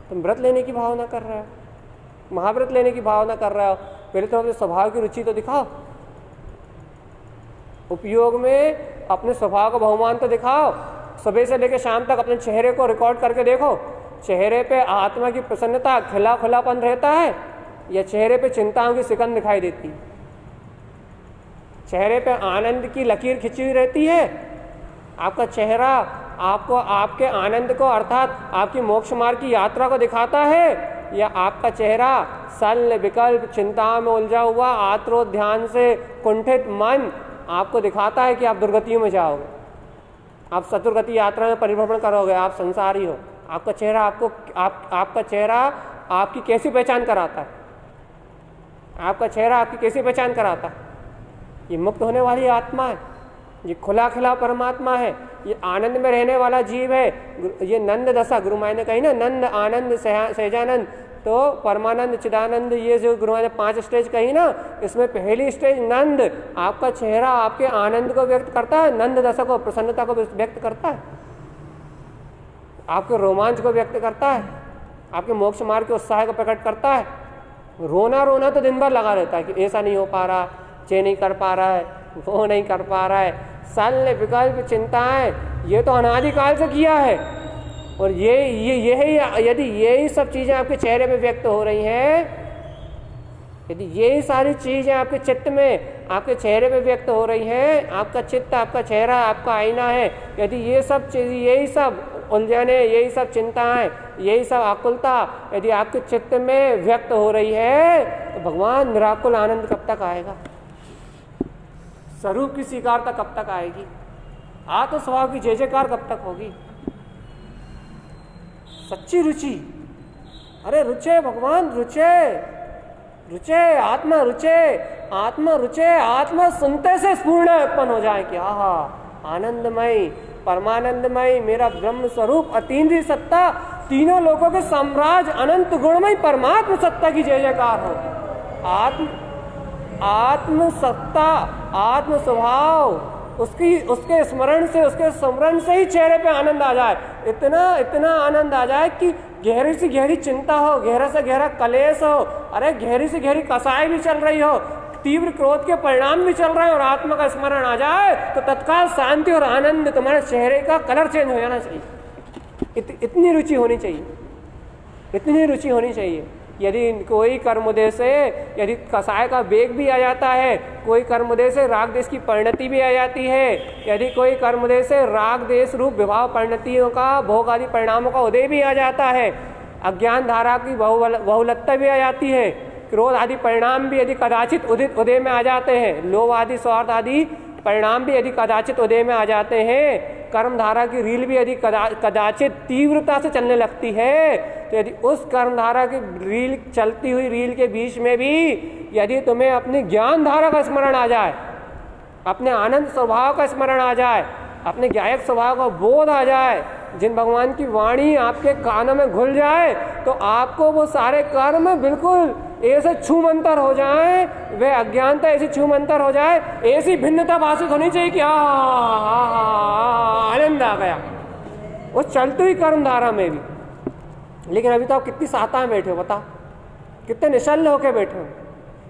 तुम व्रत लेने की भावना कर रहे हो, महाव्रत लेने की भावना कर रहे हो, पहले तो अपने स्वभाव की रुचि तो दिखाओ। उपयोग में अपने स्वभाव का बहुमान तो दिखाओ। सुबह से लेकर शाम तक अपने चेहरे को रिकॉर्ड करके देखो, चेहरे पे आत्मा की प्रसन्नता, खुलापन रहता है, या चेहरे पे चिंताओं की सिकंद दिखाई देती? चेहरे पे आनंद की लकीर खिंची हुई रहती है? आपका चेहरा आपको आपके आनंद को, अर्थात आपकी मोक्ष मार्ग की यात्रा को दिखाता है, या आपका चेहरा शल्य विकल्प चिंताओं में उलझा हुआ आत्रोध्यान से कुंठित मन आपको दिखाता है कि आप दुर्गतियों में जाओगे, आप चतुर्गति यात्रा में परिभ्रमण करोगे, आप संसारी हो? आपका चेहरा आपका चेहरा आपकी कैसी पहचान कराता है? आपका चेहरा आपकी कैसी पहचान कराता है? ये मुक्त होने वाली आत्मा है, ये खुला खिला परमात्मा है, ये आनंद में रहने वाला जीव है। ये नंद दशा, गुरु माई ने कही ना, नंद आनंद सहजानंद, तो परमानंद, चिदानंद, ये जो गुरुओं ने 5 स्टेज कही ना, इसमें पहली स्टेज नंद, आपका चेहरा आपके आनंद को व्यक्त करता है, नंद दशा को, प्रसन्नता को व्यक्त करता है, आपके रोमांच को व्यक्त करता है, आपके मोक्ष मार्ग के उत्साह को प्रकट करता है। रोना रोना तो दिन भर लगा रहता है कि ऐसा नहीं हो पा रहा, ये नहीं कर पा रहा है, वो नहीं कर पा रहा है, शल्य विकल्प चिंताएं, ये तो अनादिकाल से किया है। और यदि यही सब चीज़ें आपके चेहरे पे व्यक्त हो रही हैं, यदि यही सारी चीज़ें आपके चित्त में, आपके चेहरे पे व्यक्त हो रही हैं, आपका चित्त, आपका चेहरा, आपका आईना है, यदि ये सब चीज़, यही सब उलझने, यही सब चिंताएं, यही सब आकुलता यदि आपके चित्त में व्यक्त हो रही है, तो भगवान निराकुल आनंद कब तक आएगा? स्वरूप की स्वीकारता कब तक आएगी? आत्म स्वभाव की जय जयकार कब तक होगी? सच्ची रुचि, अरे रुचे भगवान, रुचे रुचे, आत्मा रुचे, आत्मा रुचे, आत्मा सुनते से स्फूर्णा उत्पन्न हो जाए कि आहा आनंदमय, परमानंदमय, मेरा ब्रह्म स्वरूप, अतीन्द्रिय सत्ता, तीनों लोगों के साम्राज्य, अनंत गुणमय परमात्म सत्ता की जय जयकार हो। आत्म सत्ता, आत्म स्वभाव, उसके स्मरण से, उसके स्मरण से ही चेहरे पे आनंद आ जाए, इतना आनंद आ जाए कि गहरी से गहरी चिंता हो, गहरा से गहरा कलेश हो, अरे गहरी से गहरी कसाई भी चल रही हो, तीव्र क्रोध के परिणाम भी चल रहे हैं और आत्मा का स्मरण आ जाए तो तत्काल शांति और आनंद, तुम्हारे चेहरे का कलर चेंज हो जाना चाहिए। इतनी रुचि होनी चाहिए, इतनी रुचि होनी चाहिए। यदि कोई कर्मोदय से, यदि कसाय का वेग भी आ जाता है, कोई कर्मोदय से राग देश की परिणति भी आ जाती है, यदि कोई कर्मोदय से राग देश रूप विभाव परिणतियों का, भोग आदि परिणामों का उदय भी आ जाता है, अज्ञान धारा की बहुलत्ता भी आ जाती है, क्रोध आदि परिणाम भी यदि कदाचित उदय में आ जाते हैं, लोभ आदि स्वार्थ आदि परिणाम भी यदि कदाचित उदय में आ जाते हैं, कर्म धारा की रील भी यदि कदाचित तीव्रता से चलने लगती है, तो यदि उस कर्म धारा की रील, चलती हुई रील के बीच में भी यदि तुम्हें अपनी ज्ञान धारा का स्मरण आ जाए, अपने आनंद स्वभाव का स्मरण आ जाए, अपने ज्ञायक स्वभाव का बोध आ जाए, जिन भगवान की वाणी आपके कानों में घुल जाए, तो आपको वो सारे कर्म बिल्कुल ऐसे छूमंतर हो जाए, वे अज्ञानता ऐसी छूमंतर हो जाए, ऐसी भिन्नता भाषित होनी चाहिए कि आनंद आ गया वो चलती हुई कर्म धारा में भी। लेकिन अभी तो आप कितनी साता में बैठे हो, बताओ, कितने निश्चल होके बैठे हो,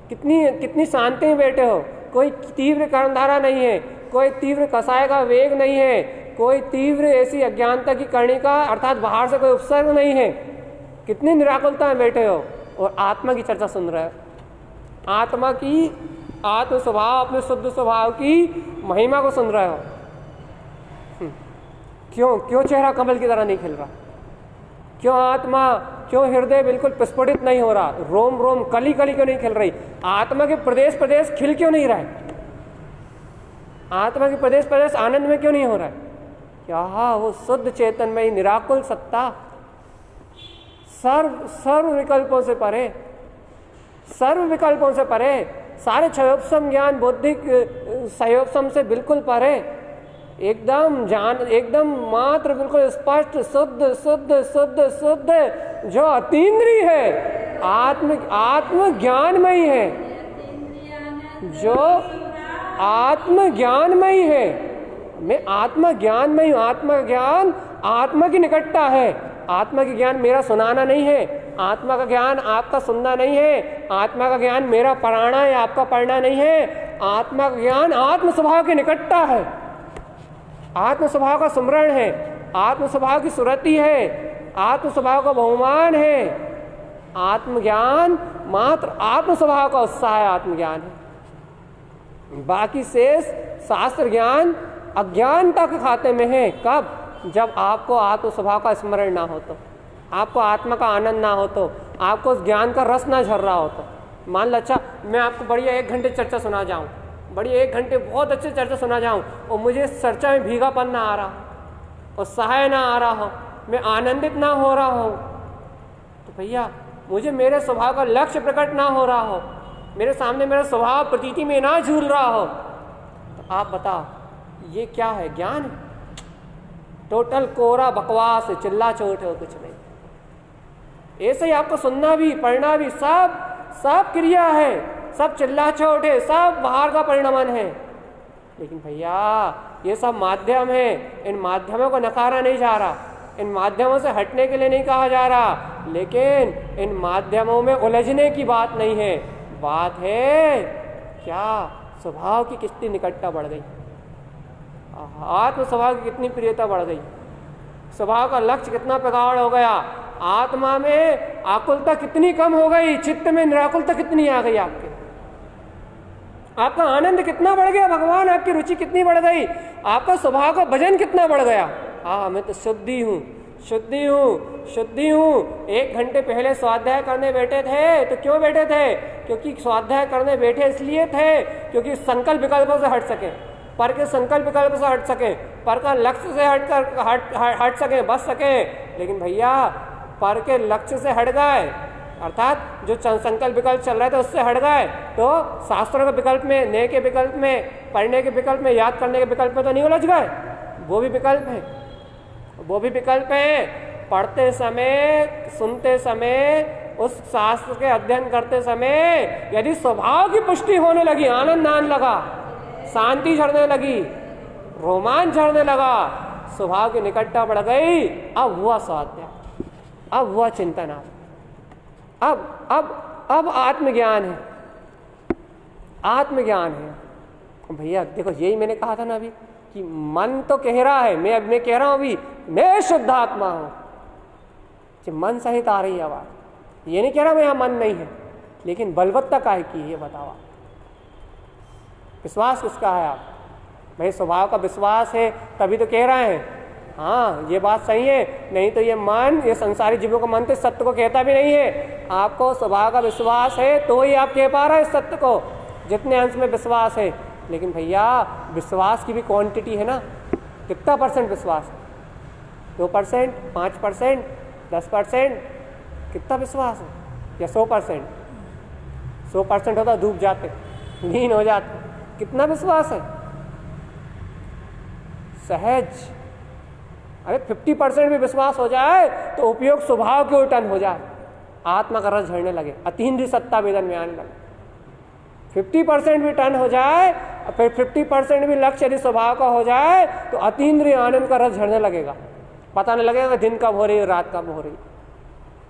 कितनी शांति में बैठे हो, कोई तीव्र कर्म धारा नहीं है, कोई तीव्र कसाय का वेग नहीं है, कोई तीव्र ऐसी अज्ञानता की कर्णिका अर्थात बाहर से कोई उपसर्ग नहीं है, कितनी निराकुलता में बैठे हो और आत्मा की चर्चा सुन रहे हो, आत्मा की, आत्म स्वभाव, अपने शुद्ध स्वभाव की महिमा को सुन रहे हो। क्यों चेहरा कमल की तरह नहीं खिल रहा? क्यों आत्मा, क्यों हृदय बिल्कुल प्रस्फुटित नहीं हो रहा? रोम रोम कली कली क्यों नहीं खिल रही? आत्मा के प्रदेश खिल क्यों नहीं रहा है? आत्मा के प्रदेश आनंद में क्यों नहीं हो रहा है? क्या वो शुद्ध चेतन में निराकुल सत्ता, सर्व विकल्पों से परे, सर्व विकल्पों से परे, सारे क्षयोपम ज्ञान बौद्धिक सहयोपम से बिल्कुल परे, एकदम मात्र बिल्कुल स्पष्ट शुद्ध शुद्ध शुद्ध शुद्ध, जो अतीन्द्रिय है, आत्म ज्ञानमयी है, जो आत्म ज्ञानमयी है। मैं आत्मा ज्ञानमयी हूँ, आत्मा ज्ञान आत्मा की निकटता है, आत्मा की ज्ञान मेरा सुनाना नहीं है, आत्मा का ज्ञान आपका सुनना नहीं है, आत्मा का ज्ञान मेरा पढ़ाना है, आपका पढ़ना नहीं है, आत्मा का ज्ञान आत्म स्वभाव की निकटता है, आत्म स्वभाव का स्मरण है, आत्म स्वभाव की सुरति है, आत्म स्वभाव का बहुमान है। आत्मज्ञान मात्र आत्म स्वभाव का उत्साह है, आत्मज्ञान है। बाकी शेष शास्त्र ज्ञान अज्ञानता के खाते में है। कब? जब आपको आत्म स्वभाव का स्मरण ना हो, तो आपको आत्मा का आनंद ना हो, तो आपको उस ज्ञान का रस ना झर रहा हो। तो मान लो, अच्छा मैं आपको बढ़िया 1 घंटे चर्चा सुना जाऊं, बढ़िया 1 घंटे बहुत अच्छी चर्चा सुना जाऊं और मुझे इस चर्चा में भीगापन ना आ रहा और सहाय ना आ रहा हो, मैं आनंदित ना हो रहा हूं, तो भैया मुझे मेरे स्वभाव का लक्ष्य प्रकट ना हो रहा हो, मेरे सामने मेरा स्वभाव प्रतीति में ना झूल रहा हो, तो आप बताओ ये क्या है? ज्ञान है? टोटल कोरा बकवास है, चिल्ला चोट है, कुछ नहीं। ऐसे ही आपको सुनना भी, पढ़ना भी, सब सब क्रिया है, सब चिल्ला चोट है, सब बाहर का परिणमन है। लेकिन भैया ये सब माध्यम है, इन माध्यमों को नकारा नहीं जा रहा, इन माध्यमों से हटने के लिए नहीं कहा जा रहा, लेकिन इन माध्यमों में उलझने की बात नहीं है। बात है क्या, स्वभाव की कितनी निकटता बढ़ गई, आत्म स्वभाव की कितनी प्रियता बढ़ गई, स्वभाव का लक्ष्य कितना प्रगाढ़ हो गया, आत्मा में आकुलता कितनी कम हो गई, चित्त में निराकुलता कितनी आ गई, आपका आनंद कितना बढ़ गया, भगवान आपकी रुचि कितनी बढ़ गई, आपका स्वभाव का भजन कितना बढ़ गया। हाँ, मैं तो शुद्धि हूँ, शुद्धि हूँ, शुद्धि हूँ। 1 घंटे पहले स्वाध्याय करने बैठे थे तो क्यों बैठे थे? क्योंकि स्वाध्याय करने बैठे इसलिए थे क्योंकि संकल्प विकल्पों से हट सके, पर के संकल्प विकल्प से हट सके, पर का लक्ष्य से हट सके, बच सके। लेकिन भैया पर के लक्ष्य से हट गए, अर्थात जो संकल्प विकल्प चल रहे थे उससे हट गए, तो शास्त्रों के विकल्प में, नए के विकल्प में, पढ़ने के विकल्प में, याद करने के विकल्प में तो नहीं उलझ गए। वो भी विकल्प है, वो भी विकल्प है। पढ़ते समय, सुनते समय, उस शास्त्र के अध्ययन करते समय यदि स्वभाव की पुष्टि होने लगी, आनंद आने लगा, शांति झड़ने लगी, रोमांच झड़ने लगा, स्वभाव की निकटता बढ़ गई, अब हुआ स्वाध्याय, अब हुआ चिंतन, अब आत्मज्ञान है, आत्मज्ञान है। भैया देखो, यही मैंने कहा था ना अभी कि मन तो कह रहा है, मैं कह रहा हूं अभी मैं शुद्ध आत्मा हूं, मन सहित आ रही है आवाज, ये नहीं कह रहा मैं यहां मन नहीं है, लेकिन बलवत्ता काहे की है ये बताओ। विश्वास किसका है? आप भाई स्वभाव का विश्वास है तभी तो कह रहे हैं। हाँ, ये बात सही है, नहीं तो ये मन, ये संसारी जीवों का मन तो सत्य को कहता भी नहीं है। आपको स्वभाव का विश्वास है तो ही आप कह पा रहे हैं सत्य को, जितने अंश में विश्वास है। लेकिन भैया विश्वास की भी क्वांटिटी है ना, कितना परसेंट विश्वास? 2%, 5%, 10%, कितना विश्वास है? या 100%? 100% होता डूब जाते, लीन हो जाते। कितना विश्वास है? सहज। अरे 50% भी विश्वास हो जाए तो उपयोग स्वभाव के उल्टन हो जाए, आत्मा का रस झड़ने लगे, अतीन्द्रिय सत्ता वेदन में आने लगे। 50% भी टन हो जाए, फिर 50% भी लक्ष्य यदि स्वभाव का हो जाए तो अतीन्द्रिय आनंद का रस झड़ने लगेगा, पता नहीं लगेगा दिन कब हो रही है, रात कब हो रही है।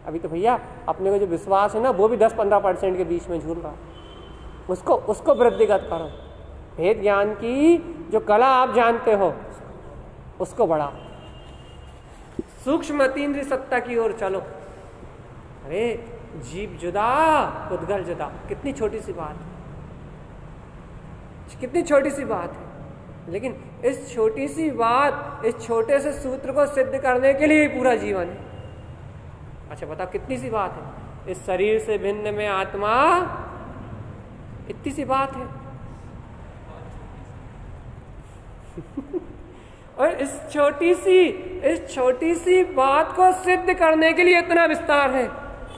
अभी तो भैया अपने को जो विश्वास है ना, वो भी 10-15% के बीच में झूल रहा, उसको वृद्धिगत करो। भेद ज्ञान की जो कला आप जानते हो उसको बढ़ाओ, सूक्ष्म अतीन्द्रिय सत्ता की ओर चलो। अरे जीव जुदा, उद्गल जुदा, कितनी छोटी सी बात है, कितनी छोटी सी बात है, लेकिन इस छोटी सी बात, इस छोटे से सूत्र को सिद्ध करने के लिए पूरा जीवन है। अच्छा बताओ कितनी सी बात है, इस शरीर से भिन्न में आत्मा, इतनी सी बात है। और इस छोटी सी बात को सिद्ध करने के लिए इतना विस्तार है,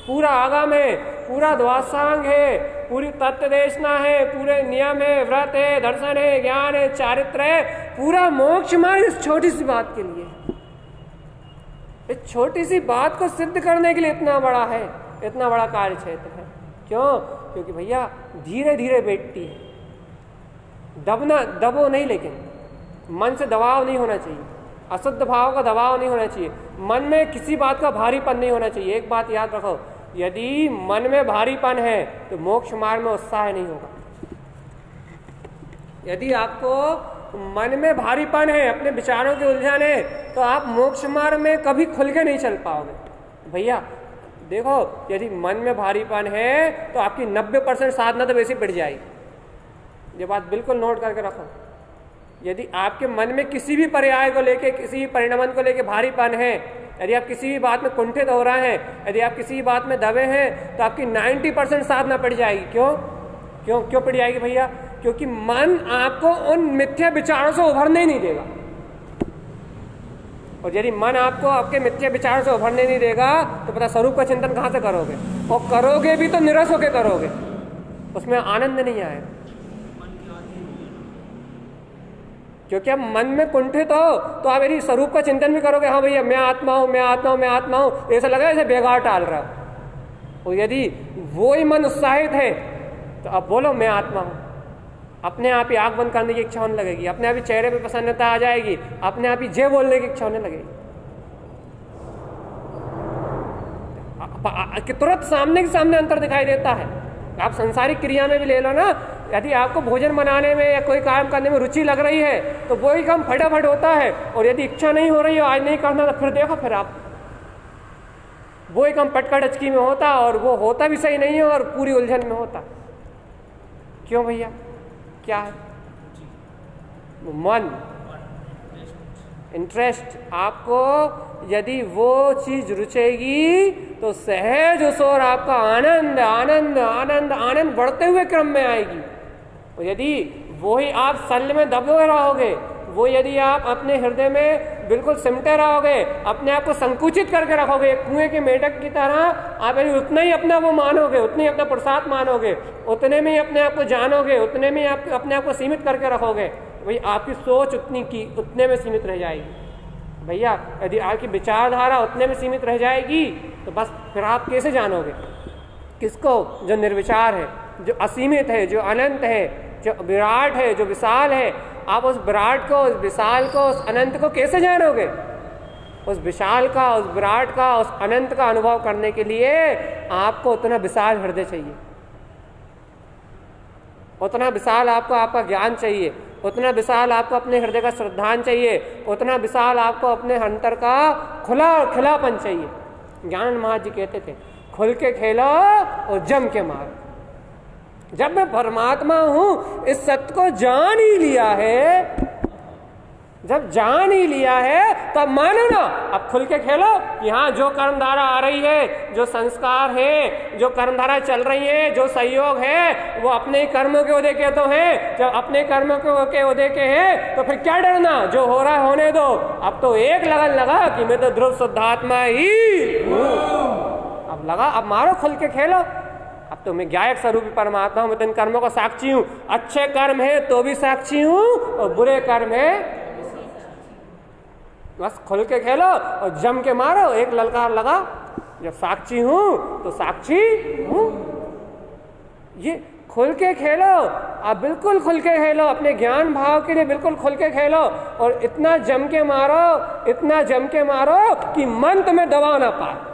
पूरा आगम है, पूरा द्वासांग है, पूरी तत्व देशना है, पूरे नियम है, व्रत है, दर्शन है, ज्ञान है, चारित्र है, पूरा मोक्ष मार्ग इस छोटी सी बात के लिए। इस छोटी सी बात को सिद्ध करने के लिए इतना बड़ा है, इतना बड़ा कार्य क्षेत्र है। क्यों? क्योंकि भैया धीरे धीरे बैठती है, दबो नहीं, लेकिन मन से दबाव नहीं होना चाहिए, अशुद्ध भाव का दबाव नहीं होना चाहिए, मन में किसी बात का भारीपन नहीं होना चाहिए। एक बात याद रखो, यदि मन में भारीपन है तो मोक्ष मार्ग में उत्साह नहीं होगा। यदि आपको मन में भारीपन है, अपने विचारों की उलझन है, तो आप मोक्ष मार्ग में कभी खुल के नहीं चल पाओगे। भैया देखो, यदि मन में भारीपन है तो आपकी 90% साधना तो वैसे बढ़ जाएगी। ये बात बिल्कुल नोट करके रखो। यदि आपके मन में किसी भी पर्याय को लेके, किसी भी परिणमन को लेके भारीपन है, यदि आप किसी भी बात में कुंठित हो रहे हैं, यदि आप किसी भी बात में दबे हैं, तो आपकी 90% साधना पड़ जाएगी। क्यों पड़ जाएगी भैया? क्योंकि मन आपको उन मिथ्या विचारों से उभरने नहीं देगा। और यदि मन आपको आपके मिथ्या विचारों से उभरने नहीं देगा तो पता स्वरूप का चिंतन कहाँ से करोगे? और करोगे भी तो निरस होकर करोगे, उसमें आनंद नहीं आएगा। क्योंकि आप मन में कुंठित हो तो आप यदि स्वरूप का चिंतन भी करोगे, हाँ भैया मैं आत्मा हूँ, मैं आत्मा हूँ, मैं आत्मा हूँ, ऐसा लगा जैसे बेगार टाल रहा हो। और यदि वो ही मन उत्साहित है तो अब बोलो मैं आत्मा हूँ, अपने आप ही आंख बंद करने की इच्छा होने लगेगी, अपने आप ही चेहरे पे प्रसन्नता आ जाएगी, अपने आप ही जय बोलने की इच्छा होने लगेगी कि तुरंत सामने के सामने अंतर दिखाई देता है। आप संसारिक क्रिया में भी ले लो ना, यदि आपको भोजन बनाने में या कोई काम करने में रुचि लग रही है तो वही काम फटाफट होता है, और यदि इच्छा नहीं हो रही है आज नहीं करना तो फिर देखो फिर आप वही काम पटका डचकी में होता और वो होता भी सही नहीं है और पूरी उलझन में होता। क्यों भैया, क्या है? मन, इंटरेस्ट। आपको यदि वो चीज रुचेगी तो सहज उस और आपका आनंद आनंद आनंद आनंद बढ़ते हुए क्रम में आएगी। और यदि वो ही आप सल में दबे रहोगे, वो यदि आप अपने हृदय में बिल्कुल सिमटे रहोगे, अपने आप को संकुचित करके रखोगे कुएं के मेढक की तरह, आप यदि उतना ही अपना वो मानोगे, उतने ही अपना प्रसाद मानोगे, उतने में ही अपने आप को जानोगे, उतने में ही आप अपने आप को सीमित करके रखोगे, भाई आपकी सोच उतने में सीमित रह जाएगी। भैया यदि आपकी विचारधारा उतने में सीमित रह जाएगी तो बस फिर आप कैसे जानोगे किसको? जो निर्विचार है, जो असीमित है, जो अनंत है, जो विराट है, जो विशाल है। आप उस विराट को, उस विशाल को, उस अनंत को कैसे जानोगे? उस विशाल का, उस विराट का, उस अनंत का अनुभव करने के लिए आपको उतना विशाल हृदय चाहिए, उतना विशाल आपको आपका ज्ञान चाहिए, उतना विशाल आपको अपने हृदय का श्रद्धान चाहिए, उतना विशाल आपको अपने अंतर का खिलापन चाहिए। ज्ञान महाराज जी कहते थे खुल के खेलो और जम के मारो। जब मैं परमात्मा हूं इस सत्य को जान ही लिया है, जब जान ही लिया है तब मानो ना, अब खुल के खेलो। यहाँ जो कर्मधारा आ रही है, जो संस्कार है, जो कर्मधारा चल रही है, जो सहयोग है, वो अपने कर्मों के उदय के तो है। जब अपने कर्मों के उदय के हैं तो फिर क्या डरना, जो हो रहा है होने दो। अब तो एक लगन लगा कि मैं तो ध्रुव शुद्धात्मा ही हूँ, अब लगा, अब मारो, खुल के खेलो। अब तो मैं ज्ञायक स्वरूप परमात्मा हूँ, मैं तो इन कर्मों का साक्षी हूँ। अच्छे कर्म है तो भी साक्षी हूँ और बुरे कर्म है, बस खुल के खेलो और जम के मारो। एक ललकार लगा, जब साक्षी हूं तो साक्षी हूं। ये खुल के खेलो, आप बिल्कुल खुल के खेलो, अपने ज्ञान भाव के लिए बिल्कुल खुल के खेलो और इतना जम के मारो, इतना जम के मारो कि मन तुम्हें दबा ना पाए।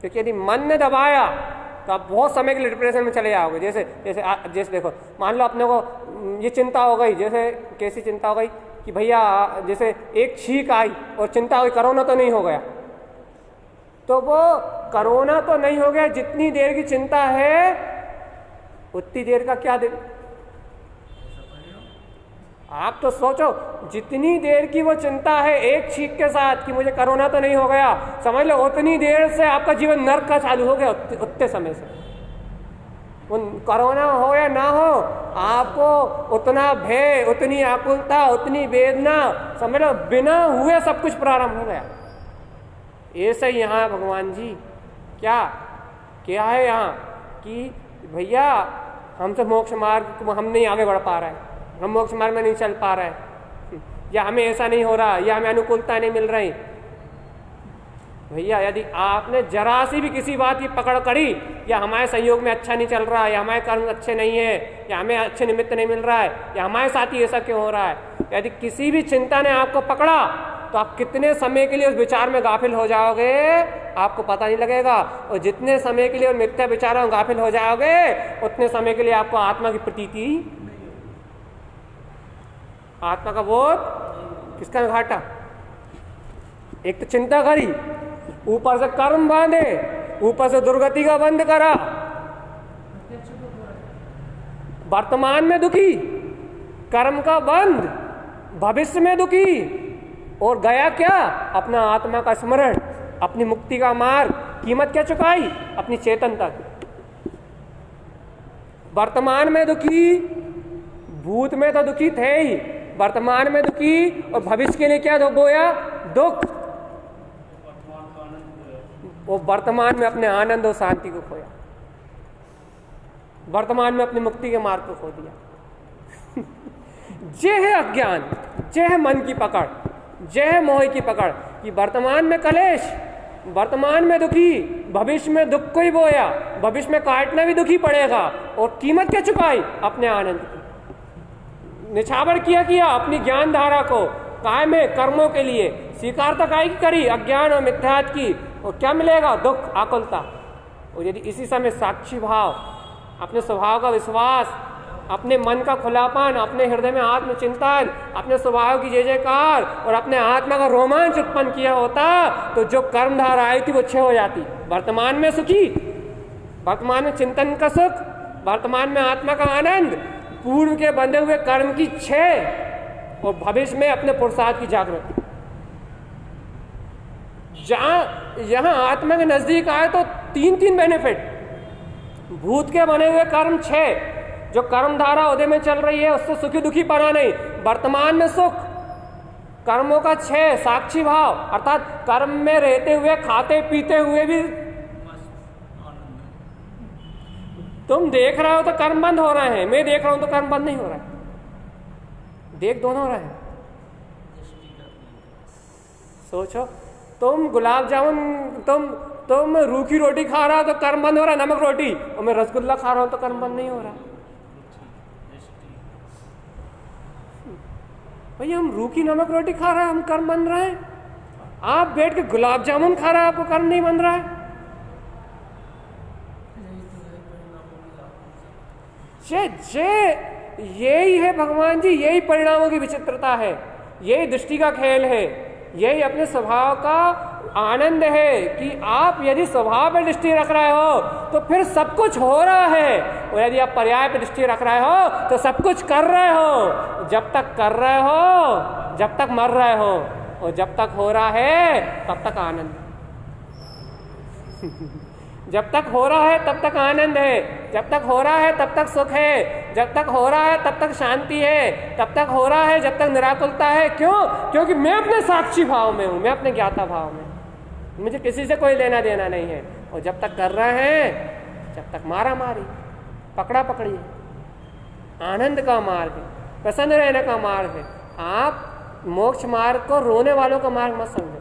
क्योंकि यदि मन ने दबाया तो आप बहुत समय के लिए डिप्रेशन में चले जाओगे। जैसे देखो, मान लो अपने को ये चिंता हो गई, जैसे कैसी चिंता हो गई कि भैया जैसे एक छींक आई और चिंता हुई कोरोना तो नहीं हो गया, तो वो कोरोना तो नहीं हो गया, जितनी देर की चिंता है उतनी देर का क्या दिन। आप तो सोचो, जितनी देर की वो चिंता है एक छींक के साथ कि मुझे कोरोना तो नहीं हो गया, समझ लो उतनी देर से आपका जीवन नर्क का चालू हो गया। उतने समय से कोरोना हो या ना हो, आपको उतना भय, उतनी आकुलता, उतनी वेदना, समझ लो बिना हुए सब कुछ प्रारंभ हो गया। ऐसे ही यहाँ भगवान जी क्या है यहाँ कि भैया हमसे मोक्ष मार्ग हम नहीं आगे बढ़ पा रहे हैं, हम मोक्ष मार्ग में नहीं चल पा रहे हैं, या हमें ऐसा नहीं हो रहा, या हमें अनुकूलता नहीं मिल रही। भैया यदि आपने जरा सी भी किसी बात की पकड़ करी, या हमारे संयोग में अच्छा नहीं चल रहा है, या हमारे कर्म अच्छे नहीं है, या हमें अच्छे निमित्त नहीं मिल रहा है, या हमारे साथ ही ऐसा क्यों हो रहा है, यदि किसी भी चिंता ने आपको पकड़ा तो आप कितने समय के लिए उस विचार में गाफिल हो जाओगे आपको पता नहीं लगेगा। और जितने समय के लिए उन मिथ्या विचारों में गाफिल हो जाओगे उतने समय के लिए आपको आत्मा की प्रतीति, आत्मा का बोध किसका घाटा। एक तो चिंता करी, ऊपर से कर्म बांधे, ऊपर से दुर्गति का बंद करा, वर्तमान में दुखी, कर्म का बंद, भविष्य में दुखी, और गया क्या, अपना आत्मा का स्मरण, अपनी मुक्ति का मार्ग। कीमत क्या चुकाई, अपनी चेतन तक। वर्तमान में दुखी, भूत में तो दुखी थे ही, वर्तमान में दुखी, और भविष्य के लिए क्या बोया, दुख। वो वर्तमान में अपने आनंद और शांति को खोया, वर्तमान में अपनी मुक्ति के मार्ग को खो दिया। जे है अज्ञान, जे है मन की पकड़, जे है मोह की पकड़ कि वर्तमान में कलेश, वर्तमान में दुखी, भविष्य में दुख को ही बोया, भविष्य में काटना भी दुखी पड़ेगा, और कीमत क्या चुकाई? अपने आनंद की। निछावर किया अपनी ज्ञान धारा को काय में कर्मों के लिए, स्वीकार तो काय की करी? अज्ञान और मिथ्यात की, और क्या मिलेगा? दुख, आकुलता। और यदि इसी समय साक्षी भाव, अपने स्वभाव का विश्वास, अपने मन का खुलापन, अपने हृदय में आत्मचिंतन, अपने स्वभाव की जय जयकार और अपने आत्मा का रोमांच उत्पन्न किया होता, तो जो कर्मधारा आई थी वो क्षय हो जाती। वर्तमान में सुखी, वर्तमान में चिंतन का सुख, वर्तमान में आत्मा का आनंद, पूर्व के बंधे हुए कर्म की क्षय, और भविष्य में अपने पुरुषार्थ की जागृति। जहां यहां आत्मा के नजदीक आए तो तीन तीन बेनिफिट। भूत के बने हुए कर्म क्षय, जो कर्म धारा उदय में चल रही है उससे सुखी दुखी पना नहीं, वर्तमान में सुख, कर्मों का क्षय, साक्षी भाव, अर्थात कर्म में रहते हुए, खाते पीते हुए भी तुम देख रहे हो तो कर्म बंद हो रहे हैं, मैं देख रहा हूं तो कर्म बंद नहीं हो रहा है, देख दोनों रहे हैं। सोचो, तुम गुलाब जामुन, तुम रूखी रोटी खा रहा हो तो कर्म बंद हो रहा है, नमक रोटी, और मैं रसगुल्ला खा रहा हूं तो कर्म बंद नहीं हो रहा। भैया हम रूखी नमक रोटी खा रहे हैं, हम कर्म बन रहे हैं। आप बैठ के गुलाब जामुन खा रहे हैं, आपको कर्म नहीं बन रहा है। यही है भगवान जी, यही परिणामों की विचित्रता है, यही दृष्टि का खेल है, यही अपने स्वभाव का आनंद है कि आप यदि स्वभाव पर दृष्टि रख रहे हो तो फिर सब कुछ हो रहा है, और यदि आप पर्याय पर दृष्टि रख रहे हो तो सब कुछ कर रहे हो। जब तक कर रहे हो, जब तक मर रहे हो, और जब तक हो रहा है तब तक आनंद। जब तक हो रहा है तब तक आनंद है, जब तक हो रहा है तब तक सुख है, जब तक हो रहा है तब तक शांति है, तब तक हो रहा है जब तक निराकुलता है। क्यों? क्योंकि मैं अपने साक्षी भाव में हूं, मैं अपने ज्ञाता भाव में, मुझे किसी से कोई लेना देना नहीं है। और जब तक कर रहे हैं, जब तक मारा मारी, पकड़ा पकड़ी, आनंद का मार्ग है, प्रसन्न रहने का मार्ग है। आप मोक्ष मार्ग को रोने वालों का मार्ग मत समझो।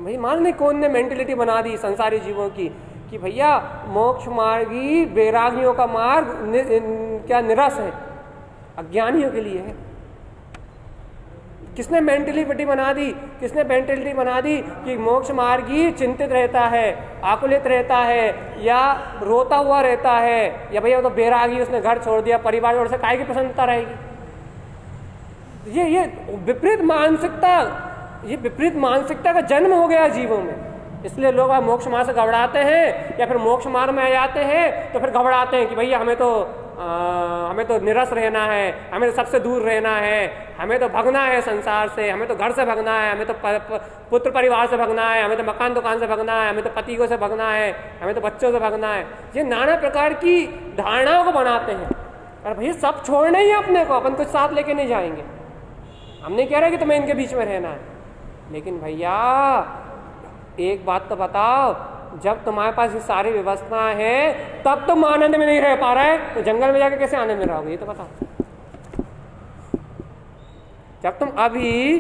भाई मान ली कौन ने मेंटेलिटी बना दी संसारी जीवों की कि भैया मोक्ष मार्ग ही वैरागियों का मार्ग क्या निरस है, अज्ञानियों के लिए है। किसने मेंटेलिटी बना दी? किसने मेंटेलिटी बना दी कि मोक्ष मार्ग ही चिंतित रहता है, आकुलित रहता है, या रोता हुआ रहता है, या भैया वो तो बैरागी, उसने घर छोड़ दिया, परिवार छोड़, से काहे की प्रसन्नता रहेगी? ये विपरीत मानसिकता, ये विपरीत मानसिकता का जन्म हो गया जीवों में। इसलिए लोग आप मोक्ष मार्ग से घबराते हैं, या फिर मोक्ष मार्ग में आ जाते हैं तो फिर घबराते हैं कि भैया हमें तो निरस रहना है, हमें तो सबसे दूर रहना है, हमें तो भगना है संसार से, हमें तो घर से भगना है, हमें तो पुत्र परिवार से भगना है, हमें तो मकान दुकान से भगना है, हमें तो पति को से भगना है, हमें तो बच्चों से भगना है। ये नाना प्रकार की धारणाओं को बनाते हैं। और भैया सब छोड़ना ही है अपने को, अपन कुछ साथ लेके नहीं जाएंगे। हम नहीं कह रहे कि तुम्हें इनके बीच में रहना है, लेकिन भैया एक बात तो बताओ, जब तुम्हारे पास ये सारी व्यवस्था है तब तुम आनंद में नहीं रह पा रहे, तो जंगल में जाकर कैसे आनंद में रहोगे? ये तो बताओ। जब तुम अभी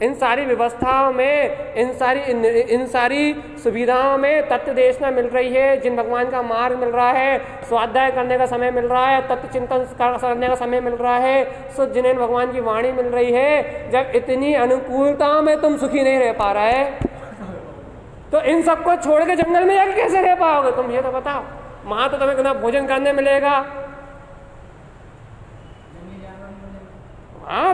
इन सारी व्यवस्थाओं में, इन सारी सुविधाओं में तत्व देशना मिल रही है, जिन भगवान का मार्ग मिल रहा है, स्वाध्याय करने का समय मिल रहा है, तत्व चिंतन करने का समय मिल रहा है, शुद्ध जिनेन भगवान की वाणी मिल रही है, जब इतनी अनुकूलता में तुम सुखी नहीं रह पा रहे, तो इन सबको छोड़ के जंगल में जाके कैसे रह पाओगे तुम? ये तो बताओ। वहां तो तुम्हें कितना भोजन करने मिलेगा, हाँ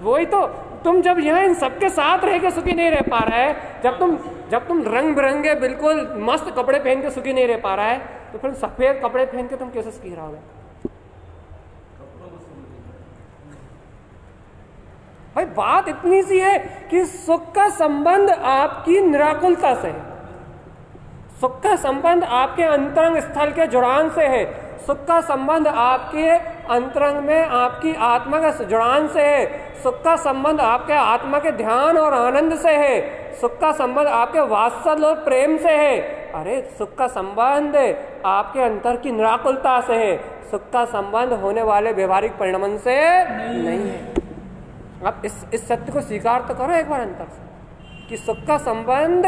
वही तो, तुम जब यहाँ इन सबके साथ रह के सुखी नहीं रह पा रहा है, जब तुम रंग बिरंगे बिल्कुल मस्त कपड़े पहन के सुखी नहीं रह पा रहा है, तो फिर सफेद कपड़े पहन के तुम कैसे सुखी रहोगे? भाई बात इतनी सी है कि सुख का संबंध आपकी निराकुलता से है, सुख का संबंध आपके अंतरंग स्थल के जुड़ान से है, सुख का संबंध आपके अंतरंग में आपकी आत्मा के जुड़ान से है, सुख का संबंध आपके आत्मा के ध्यान और आनंद से है, सुख का संबंध आपके वात्सल्य और प्रेम से है। अरे सुख का संबंध आपके अंतर की निराकुलता से है, सुख का संबंध होने वाले व्यवहारिक परिणाम से नहीं है। आप इस सत्य को स्वीकार तो करो एक बार अंतर से कि सुख का संबंध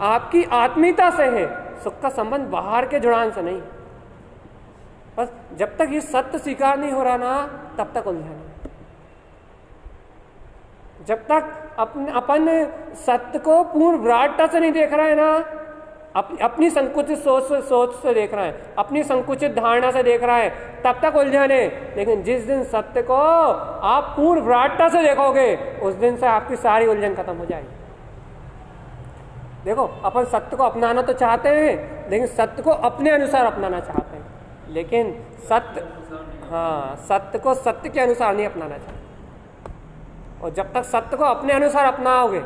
आपकी आत्मीयता से है, सुख का संबंध बाहर के जुड़ान से नहीं। बस जब तक ये सत्य स्वीकार नहीं हो रहा ना तब तक उलझन है। जब तक अपन सत्य को पूर्ण विराटता से नहीं देख रहा है ना, अपनी संकुचित सोच से देख रहा है, अपनी संकुचित धारणा से देख रहा है, तब तक उलझन है। लेकिन जिस दिन सत्य को आप पूर्ण विराटता से देखोगे उस दिन से आपकी सारी उलझन खत्म हो जाएगी। देखो अपन सत्य को अपनाना तो चाहते हैं, लेकिन सत्य को अपने अनुसार अपनाना चाहते हैं, लेकिन सत्य को सत्य के अनुसार नहीं अपनाना चाहते। और जब तक सत्य को अपने अनुसार अपनाओगे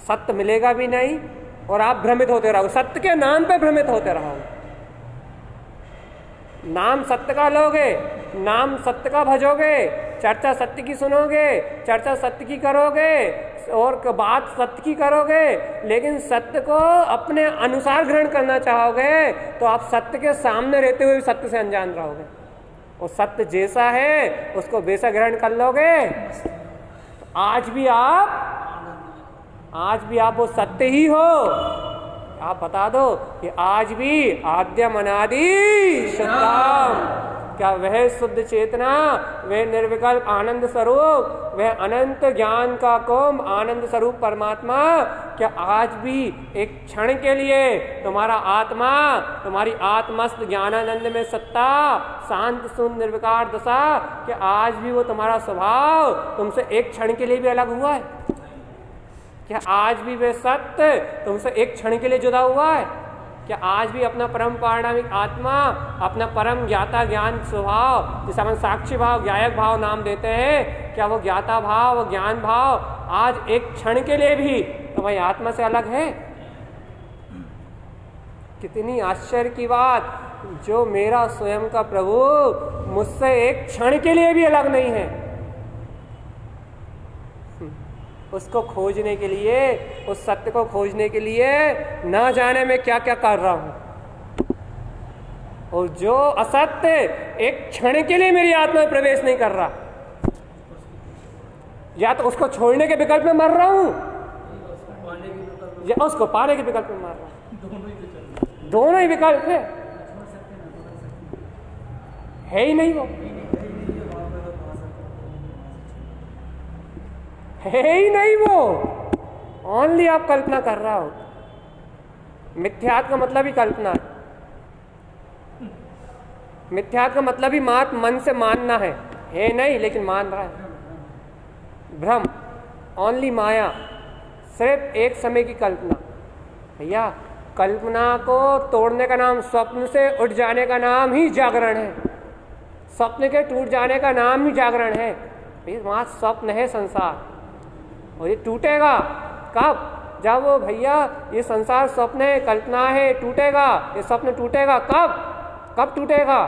सत्य मिलेगा भी नहीं और आप भ्रमित होते रहोगे, सत्य के नाम पे भ्रमित होते रहोगे। नाम सत्य का लोगे, नाम सत्य का भजोगे, चर्चा सत्य की सुनोगे, चर्चा सत्य की करोगे और बात सत्य की करोगे, लेकिन सत्य को अपने अनुसार ग्रहण करना चाहोगे तो आप सत्य के सामने रहते हुए भी सत्य से अनजान रहोगे। और सत्य जैसा है उसको वैसा ग्रहण कर लोगे तो आज भी आप वो सत्य ही हो। आप बता दो कि आज भी आद्यम अनादि शुद्धम, क्या वह शुद्ध चेतना, वह निर्विकल्प आनंद स्वरूप, वह अनंत ज्ञान का कुंभ आनंद स्वरूप परमात्मा, क्या आज भी एक क्षण के लिए तुम्हारा आत्मा, तुम्हारी आत्मस्थ ज्ञानानंद में सत्ता, शांत शून्य निर्विकार दशा, क्या आज भी वो तुम्हारा स्वभाव तुमसे एक क्षण के लिए भी अलग हुआ है? क्या आज भी वे सत्य तुमसे एक क्षण के लिए जुदा हुआ है? क्या आज भी अपना परम पारणामिक आत्मा, अपना परम ज्ञाता ज्ञान स्वभाव, जिसे हम साक्षी भाव ज्ञायक भाव नाम देते हैं, क्या वो ज्ञाता भाव, वो ज्ञान भाव आज एक क्षण के लिए भी तुम्हारी आत्मा से अलग है? कितनी आश्चर्य की बात, जो मेरा स्वयं का प्रभु मुझसे एक क्षण के लिए भी अलग नहीं है। उसको खोजने के लिए, उस सत्य को खोजने के लिए ना जाने में क्या क्या कर रहा हूं। और जो असत्य एक क्षण के लिए मेरी आत्मा में प्रवेश नहीं कर रहा, या तो उसको छोड़ने के विकल्प में मर रहा हूं या उसको पाने के विकल्प में मर रहा हूं। दोनों ही विकल्प है ही नहीं, वो है ही नहीं, वो ओनली आप कल्पना कर रहा हो। मिथ्यात्व का मतलब ही कल्पना है। मिथ्यात्व का मतलब ही मन से मानना है नहीं, लेकिन मान रहा है। भ्रम, ओनली माया, सिर्फ एक समय की कल्पना। भैया कल्पना को तोड़ने का नाम, स्वप्न से उठ जाने का नाम ही जागरण है। स्वप्न के टूट जाने का नाम ही जागरण है। वहां स्वप्न है संसार, और ये टूटेगा कब? जब वो भैया ये संसार स्वप्न है, कल्पना है, टूटेगा। ये स्वप्न टूटेगा कब टूटेगा?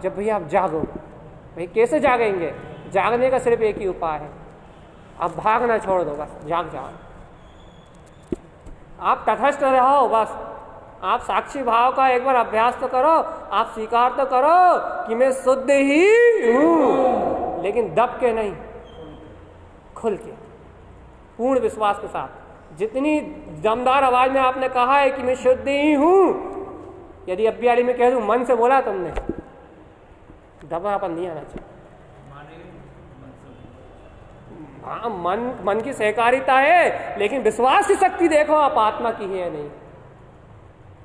जब भैया आप जागो। भाई कैसे जागेंगे? जागने का सिर्फ एक ही उपाय है, आप भागना छोड़ दो, बस जाग जाओ। आप तटस्थ रहो, बस आप साक्षी भाव का एक बार अभ्यास तो करो, आप स्वीकार तो करो कि मैं शुद्ध ही हूं, लेकिन दब के नहीं, खुल के, पूर्ण विश्वास के साथ। जितनी दमदार आवाज में आपने कहा है कि मैं शुद्ध ही हूं, यदि अब्बियाली में कह दूं मन से बोला तुमने, दबापन नहीं आना चाहिए। हाँ, मन की सहकारिता है, लेकिन विश्वास की शक्ति देखो आप आत्मा की है या नहीं।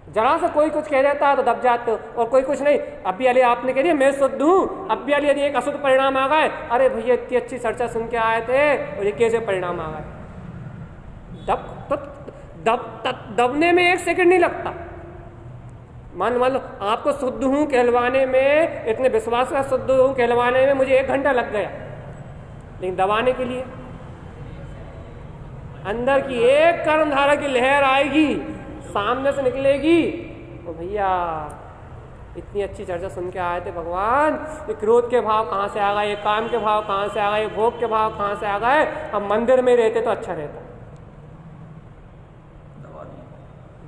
जरा से कोई कुछ कह देता है तो दब जाते हो, और कोई कुछ नहीं। अब्बियाली आपने कह दिया मैं शुद्ध हूं, अब्बियाली यदि एक अशुद्ध परिणाम आ गए, अरे भैया इतनी अच्छी चर्चा सुन के आए थे और ये कैसे परिणाम आ गए? दबने में एक सेकंड नहीं लगता। मान लो आपको शुद्ध हूं कहलवाने में, इतने विश्वास का शुद्ध हूं कहलवाने में मुझे 1 घंटा लग गया, लेकिन दबाने के लिए अंदर की एक कर्मधारा की लहर आएगी, सामने से निकलेगी। तो भैया इतनी अच्छी चर्चा सुन के आए थे भगवान, ये क्रोध के भाव कहाँ से आ गए, ये काम के भाव कहाँ से आ गए, ये भोग के भाव कहाँ से आ गए? अब मंदिर में रहते तो अच्छा रहता।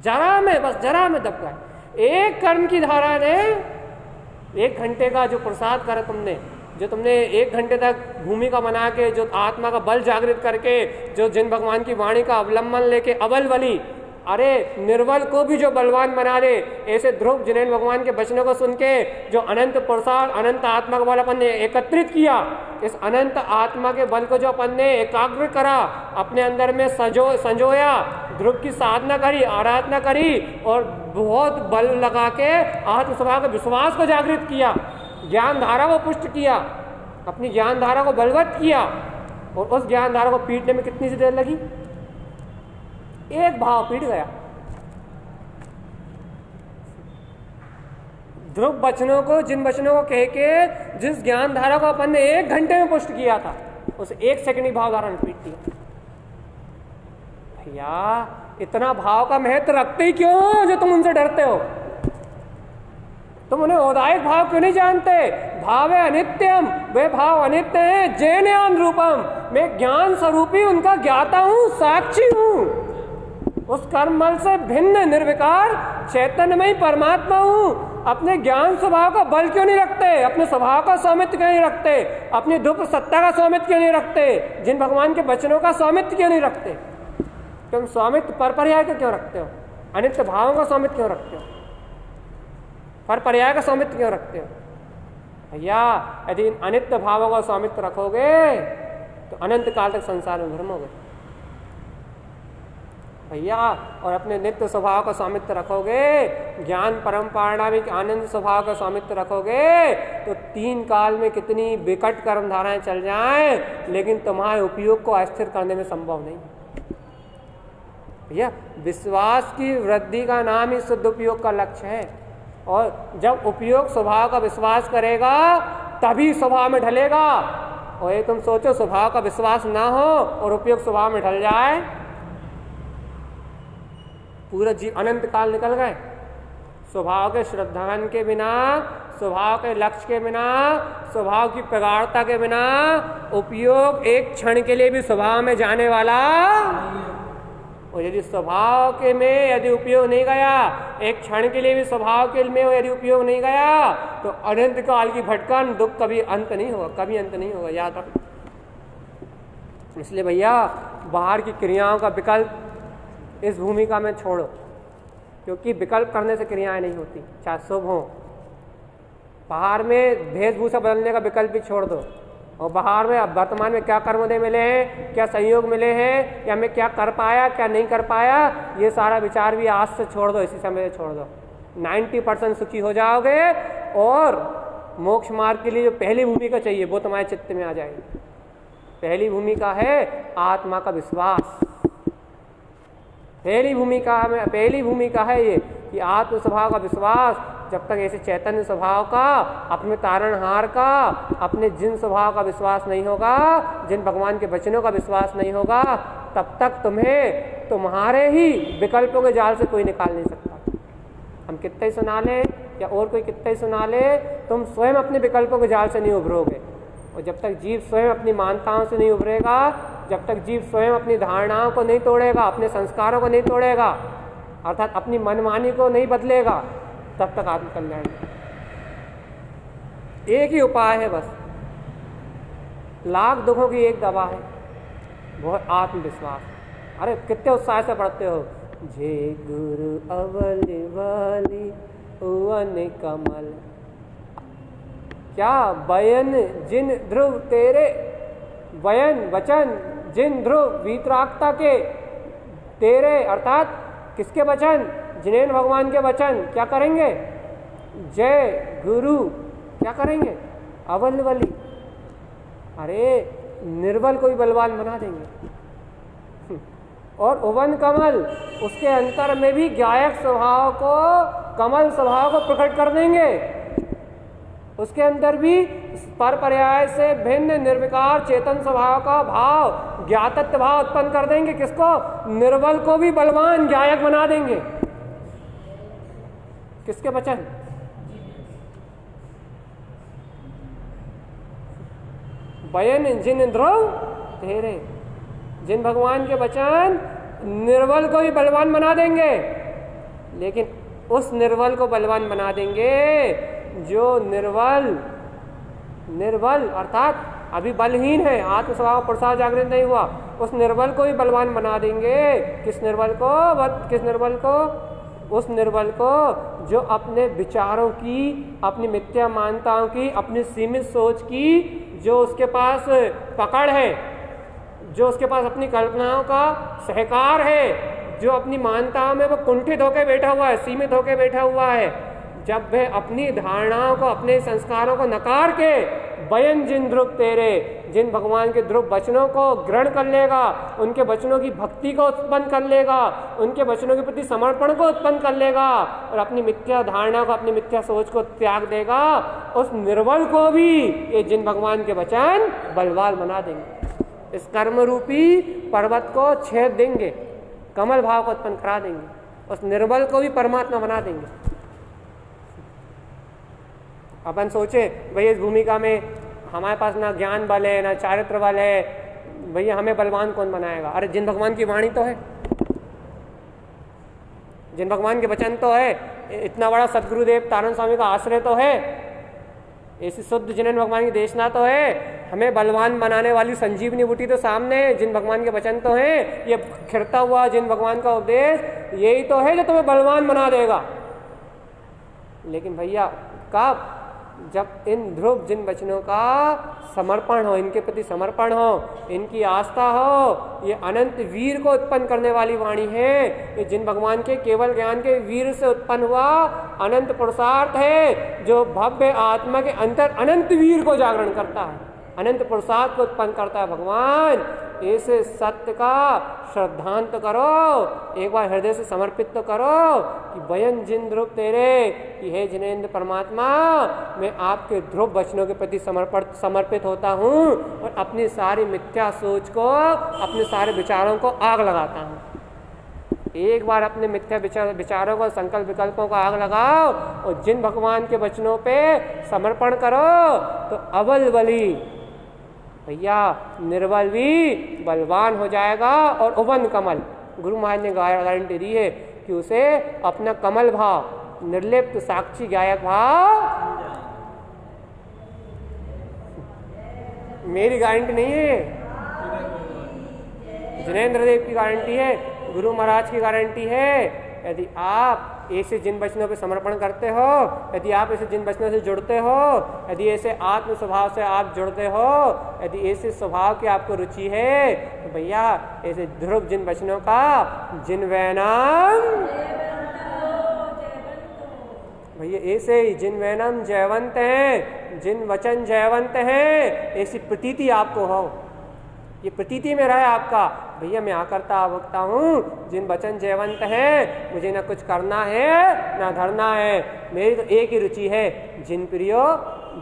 जरा में, बस जरा में दब गए। एक कर्म की धारा ने 1 घंटे का जो प्रसाद करा तुमने, जो तुमने 1 घंटे तक भूमिका बना के, जो आत्मा का बल जागृत करके, जो जिन भगवान की वाणी का अवलंबन लेके अबल बली, अरे निर्बल को भी जो बलवान बना दे, ऐसे ध्रुव जिनेन्द्र भगवान के वचनों को सुन के जो अनंत प्रसाद, अनंत आत्मा का बल अपन ने एकत्रित किया, इस अनंत आत्मा के बल को जो अपन ने एकाग्र करा, अपने अंदर में संजोया, ध्रुव की साधना करी, आराधना करी और बहुत बल लगा के आत्म स्वभाव के विश्वास को जागृत किया, ज्ञान धारा को पुष्ट किया, अपनी ज्ञान धारा को बलवत किया, और उस ज्ञान धारा को पीटने में कितनी सी देर लगी? एक भाव पीट गया। ध्रुव वचनों को, जिन वचनों को कह के जिस ज्ञान धारा को अपन ने 1 घंटे में पुष्ट किया था, उस 1 सेकंड की भाव धारा ने पीट दिया। भैया इतना भाव का महत्व रखते ही क्यों जो तुम उनसे डरते हो? तुम उन्हें औदायिक भाव क्यों नहीं जानते? भाव है अनित्यम, वे भाव अनित्य है। जैन रूपम, मैं ज्ञान स्वरूपी उनका ज्ञाता हूं, साक्षी हूं, उस कर्मबल से भिन्न निर्विकार चैतन्यमय परमात्मा हूं। अपने ज्ञान स्वभाव का बल क्यों नहीं रखते? अपने स्वभाव का स्वामित्व क्यों नहीं रखते? अपनी धूप सत्ता का स्वामित्व क्यों नहीं रखते? जिन भगवान के वचनों का स्वामित्व क्यों नहीं रखते? तुम स्वामित्व पर पर्याय को क्यों रखते हो? अनित्य भावों का स्वामित्व क्यों रखते हो? पर पर्याय का स्वामित्व क्यों रखते हो? भैया यदि इन अनित्य भावों का स्वामित्व रखोगे तो अनंत काल तक संसार में भ्रमोगे भैया, और अपने नित्य स्वभाव का स्वामित्व रखोगे, ज्ञान परम पारणामिक आनंद स्वभाव का स्वामित्व रखोगे, तो 3 काल में कितनी विकट कर्म धाराएं चल जाएं, लेकिन तुम्हारे उपयोग को अस्थिर करने में संभव नहीं। भैया विश्वास की वृद्धि का नाम ही शुद्ध उपयोग का लक्ष्य है, और जब उपयोग स्वभाव का विश्वास करेगा तभी स्वभाव में ढलेगा। और ये तुम सोचो स्वभाव का विश्वास ना हो और उपयोग स्वभाव में ढल जाए, पूरा जीव अनंत काल निकल गए। स्वभाव के श्रद्धान के बिना, स्वभाव के लक्ष्य के बिना, स्वभाव की प्रगाढ़ता के बिना उपयोग एक क्षण के लिए भी स्वभाव में जाने वाला। और यदि स्वभाव के में यदि उपयोग नहीं गया, एक क्षण के लिए भी स्वभाव के में यदि उपयोग नहीं गया, तो अनंत काल की भटकन दुख कभी अंत नहीं होगा, कभी अंत नहीं होगा, याद रखो। इसलिए भैया बाहर की क्रियाओं का विकल्प इस भूमिका में छोड़ो, क्योंकि विकल्प करने से क्रियाएं नहीं होती, चाहे शुभ हो। बाहर में वेशभूषा बदलने का विकल्प भी छोड़ दो, और बाहर में अब वर्तमान में क्या कर्मोदय मिले हैं, क्या संयोग मिले हैं, या मैं क्या कर पाया क्या नहीं कर पाया, ये सारा विचार भी आज से छोड़ दो, इसी समय से छोड़ दो। 90% सुखी हो जाओगे, और मोक्ष मार्ग के लिए जो पहली भूमिका चाहिए वो तुम्हारे चित्त में आ जाएगी। पहली भूमिका है आत्मा का विश्वास। पहली भूमिका है ये कि आत्म स्वभाव का विश्वास। जब तक ऐसे चैतन्य स्वभाव का, अपने तारणहार का, अपने जिन स्वभाव का विश्वास नहीं होगा, जिन भगवान के वचनों का विश्वास नहीं होगा, तब तक तुम्हें तुम्हारे ही विकल्पों के जाल से कोई निकाल नहीं सकता। हम कितना ही सुना ले या और कोई कितना ही सुना ले, तुम स्वयं अपने विकल्पों के जाल से नहीं उभरोगे। और जब तक जीव स्वयं अपनी मान्यताओं से नहीं उभरेगा, जब तक जीव स्वयं अपनी धारणाओं को नहीं तोड़ेगा, अपने संस्कारों को नहीं तोड़ेगा, अर्थात अपनी मनमानी को नहीं बदलेगा, तब तक आत्मकल्याण। एक ही उपाय है बस, लाख दुखों की एक दवा है, वो है आत्मविश्वास। अरे कितने उत्साह से पढ़ते हो, जे गुरु अवल वाली वन कमल, क्या बयन जिन ध्रुव तेरे, बयन वचन जिन ध्रुव वीतरागता के तेरे, अर्थात किसके वचन? जिनेन्द्र भगवान के वचन क्या करेंगे? जय गुरु क्या करेंगे? अवल वली, अरे निर्बल को भी बलवान बना देंगे। और उवन कमल, उसके अंतर में भी गायक स्वभाव को, कमल स्वभाव को प्रकट कर देंगे। उसके अंदर भी पर पर्याय से भिन्न निर्विकार चेतन स्वभाव का भाव, ज्ञातत्व भाव उत्पन्न कर देंगे। किसको? निर्बल को भी बलवान गायक बना देंगे। किसके वचन? बयन जिन ध्रुव तेरे, जिन भगवान के वचन निर्बल को भी बलवान बना देंगे। लेकिन उस निर्बल को बलवान बना देंगे जो निर्बल अर्थात अभी बलहीन है, आत्म स्वभाव प्रसाद जागृत नहीं हुआ, उस निर्बल को भी बलवान बना देंगे। किस निर्बल को? उस निर्बल को जो अपने विचारों की, अपनी मिथ्या मान्यताओं की, अपनी सीमित सोच की जो उसके पास पकड़ है, जो उसके पास अपनी कल्पनाओं का सहकार है, जो अपनी मान्यताओं में वो कुंठित होकर बैठा हुआ है, सीमित होकर बैठा हुआ है, जब वह अपनी धारणाओं को, अपने संस्कारों को नकार के बयन जिन ध्रुव तेरे, जिन भगवान के ध्रुव वचनों को ग्रहण कर लेगा, उनके वचनों की भक्ति को उत्पन्न कर लेगा, उनके वचनों के प्रति समर्पण को उत्पन्न कर लेगा और अपनी मिथ्या धारणा को, अपनी मिथ्या सोच को त्याग देगा, उस निर्बल को भी ये जिन भगवान के वचन बलवान बना देंगे। इस कर्म रूपी पर्वत को छेद देंगे, कमल भाव को उत्पन्न करा देंगे, उस निर्बल को भी परमात्मा बना देंगे। अपन सोचे भैया इस भूमिका में हमारे पास ना ज्ञान बल है, ना चारित्र बल है, भैया हमें बलवान कौन बनाएगा? अरे जिन भगवान की वाणी तो है, जिन भगवान के वचन तो है, इतना बड़ा सदगुरुदेव तारण स्वामी का आश्रय तो है, ऐसी शुद्ध जिन भगवान की देशना तो है, हमें बलवान बनाने वाली संजीवनी बूटी तो सामने, जिन भगवान के वचन तो है, ये खिरता हुआ जिन भगवान का उपदेश यही तो है जो तुम्हें बलवान बना देगा। लेकिन भैया कब? जब इन ध्रुव जिन वचनों का समर्पण हो, इनके प्रति समर्पण हो, इनकी आस्था हो। ये अनंत वीर को उत्पन्न करने वाली वाणी है, ये जिन भगवान के केवल ज्ञान के वीर से उत्पन्न हुआ अनंत पुरुषार्थ है, जो भव्य आत्मा के अंतर अनंत वीर को जागरण करता है, अनंत पुरुषार्थ को उत्पन्न करता है। भगवान ऐसे सत्य का श्रद्धांत करो, एक बार हृदय से समर्पित तो करो कि बयन जिन ध्रुव तेरे, कि हे जिनेंद्र परमात्मा, मैं आपके ध्रुव वचनों के प्रति समर्पित होता हूँ और अपनी सारी मिथ्या सोच को, अपने सारे विचारों को आग लगाता हूँ। एक बार अपने मिथ्या विचारों को, संकल्प विकल्पों को आग लगाओ और जिन भगवान के वचनों पे समर्पण करो तो अबल बली भैया निर्बल भी बलवान हो जाएगा। और उबन कमल, गुरु महाराज ने गारंटी दी है कि उसे अपना कमल भाव, निर्लिप्त साक्षी गायक भाव, मेरी गारंटी नहीं है, जिनेंद्र देव की गारंटी है, गुरु महाराज की गारंटी है। यदि आप ऐसे जिन वचनों पे समर्पण करते हो, यदि आप ऐसे जिन वचनों से जुड़ते हो, यदि ऐसे आत्म स्वभाव से आप जुड़ते हो, यदि ऐसे स्वभाव की आपको रुचि है, तो भैया ऐसे ध्रुव जिन वचनों का जिन वैनम, भैया ऐसे ही जिन वैनम जयवंत हैं, जिन वचन जयवंत हैं, ऐसी प्रतीति आपको हो, ये प्रतीति में रहे आपका, भैया मैं आकर्ता भुगता हूँ, जिन वचन जयवंत हैं, मुझे ना कुछ करना है ना धरना है, मेरी तो एक ही रुचि है, जिन प्रियो,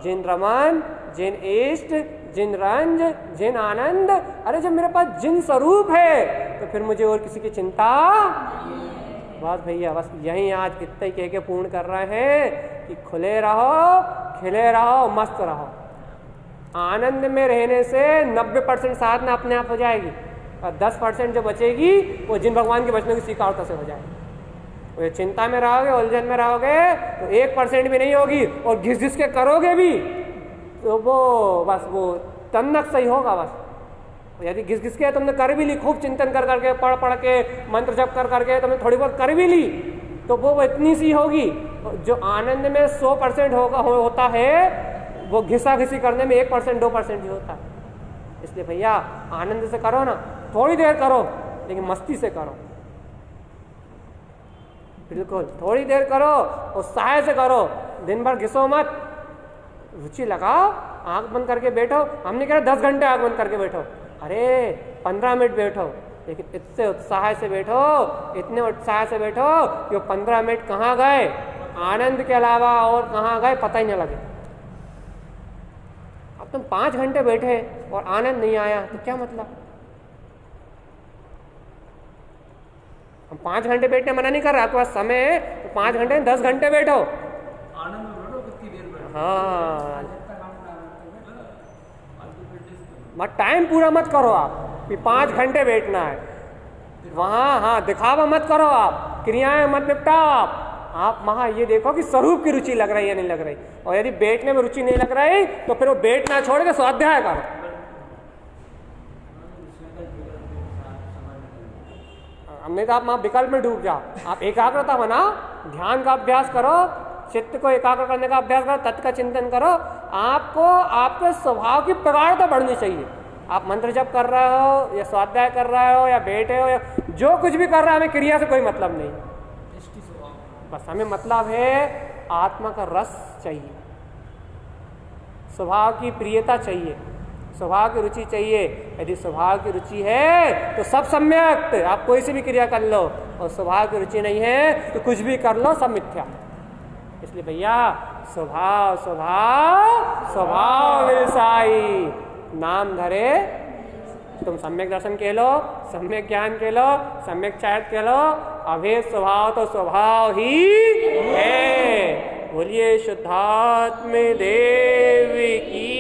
जिन रमन, जिन इष्ट, जिन रंज, जिन आनंद। अरे जब मेरे पास जिन स्वरूप है तो फिर मुझे और किसी की चिंता। बस भैया, बस यही आज इतना ही कह के पूर्ण कर रहे हैं कि खुले रहो, खिले रहो, मस्त रहो। आनंद में रहने से 90% साधना अपने आप हो जाएगी और 10% जो बचेगी वो जिन भगवान के वचनों की स्वीकारता से हो जाएगी। वो चिंता में रहोगे, उलझन में रहोगे तो 1% भी नहीं होगी, और घिस घिस के करोगे भी तो वो बस वो तन्नक सही होगा। बस यदि घिस घिस के तुमने कर भी ली, खूब चिंतन कर करके, पढ़ पढ़ के, मंत्र जप कर करके तुमने थोड़ी बहुत कर भी ली, तो वो इतनी सी होगी। जो आनंद में 100% होता है, वो घिसा घिसी करने में 1% 2% ही होता है। इसलिए भैया आनंद से करो ना, थोड़ी देर करो लेकिन मस्ती से करो, बिल्कुल थोड़ी देर करो, उत्साह से करो, दिन भर घिसो मत, रुचि लगाओ, आंख बंद करके बैठो। हमने कहा 10 घंटे आंख बंद करके बैठो, अरे 15 मिनट बैठो, लेकिन इतने उत्साह से बैठो, इतने उत्साह से बैठो कि वो 15 मिनट कहाँ गए, आनंद के अलावा और कहाँ गए पता ही नहीं लगे। अब तुम 5 घंटे बैठे और आनंद नहीं आया तो क्या मतलब? हम 5 घंटे बैठने मना नहीं कर रहा, आपके पास समय है तो 5 घंटे 10 घंटे बैठो, आनंद में बैठो, कितनी देर बैठो। हाँ, मत टाइम पूरा मत करो आप कि 5 घंटे बैठना है वहाँ। हाँ, दिखावा मत करो आप, क्रियाएं मत निपटाओ आप, आप वहां ये देखो कि स्वरूप की रुचि लग रही है नहीं लग रही, और यदि बैठने में रुचि नहीं लग रही तो फिर वो बैठना छोड़ के स्वाध्याय करो। हमने तो आप वहां विकल्प में डूब जाओ, आप एकाग्रता बनाओ, ध्यान का अभ्यास करो, चित्त को एकाग्र करने का अभ्यास करो, तत्व का चिंतन करो। आपको आपके स्वभाव की प्रगाढ़ता बढ़नी चाहिए। आप मंत्र जप कर रहे हो या स्वाध्याय कर रहे हो या बैठे हो या जो कुछ भी कर रहे हो, हमें क्रिया से कोई मतलब नहीं, बस हमें मतलब है आत्मा का रस चाहिए, स्वभाव की प्रियता चाहिए, स्वभाव की रुचि चाहिए। यदि स्वभाव की रुचि है तो सब सम्यक, आप कोई सी भी क्रिया कर लो, और स्वभाव की रुचि नहीं है तो कुछ भी कर लो, सब मिथ्या। इसलिए भैया स्वभाव स्वभाव स्वभाव विषाई, नाम धरे तुम सम्यक दर्शन कह लो, सम्यक ज्ञान कह लो, सम्यक चारित्र कह लो, अभेद स्वभाव तो स्वभाव ही है। बोलिए शुद्धात्म देव की।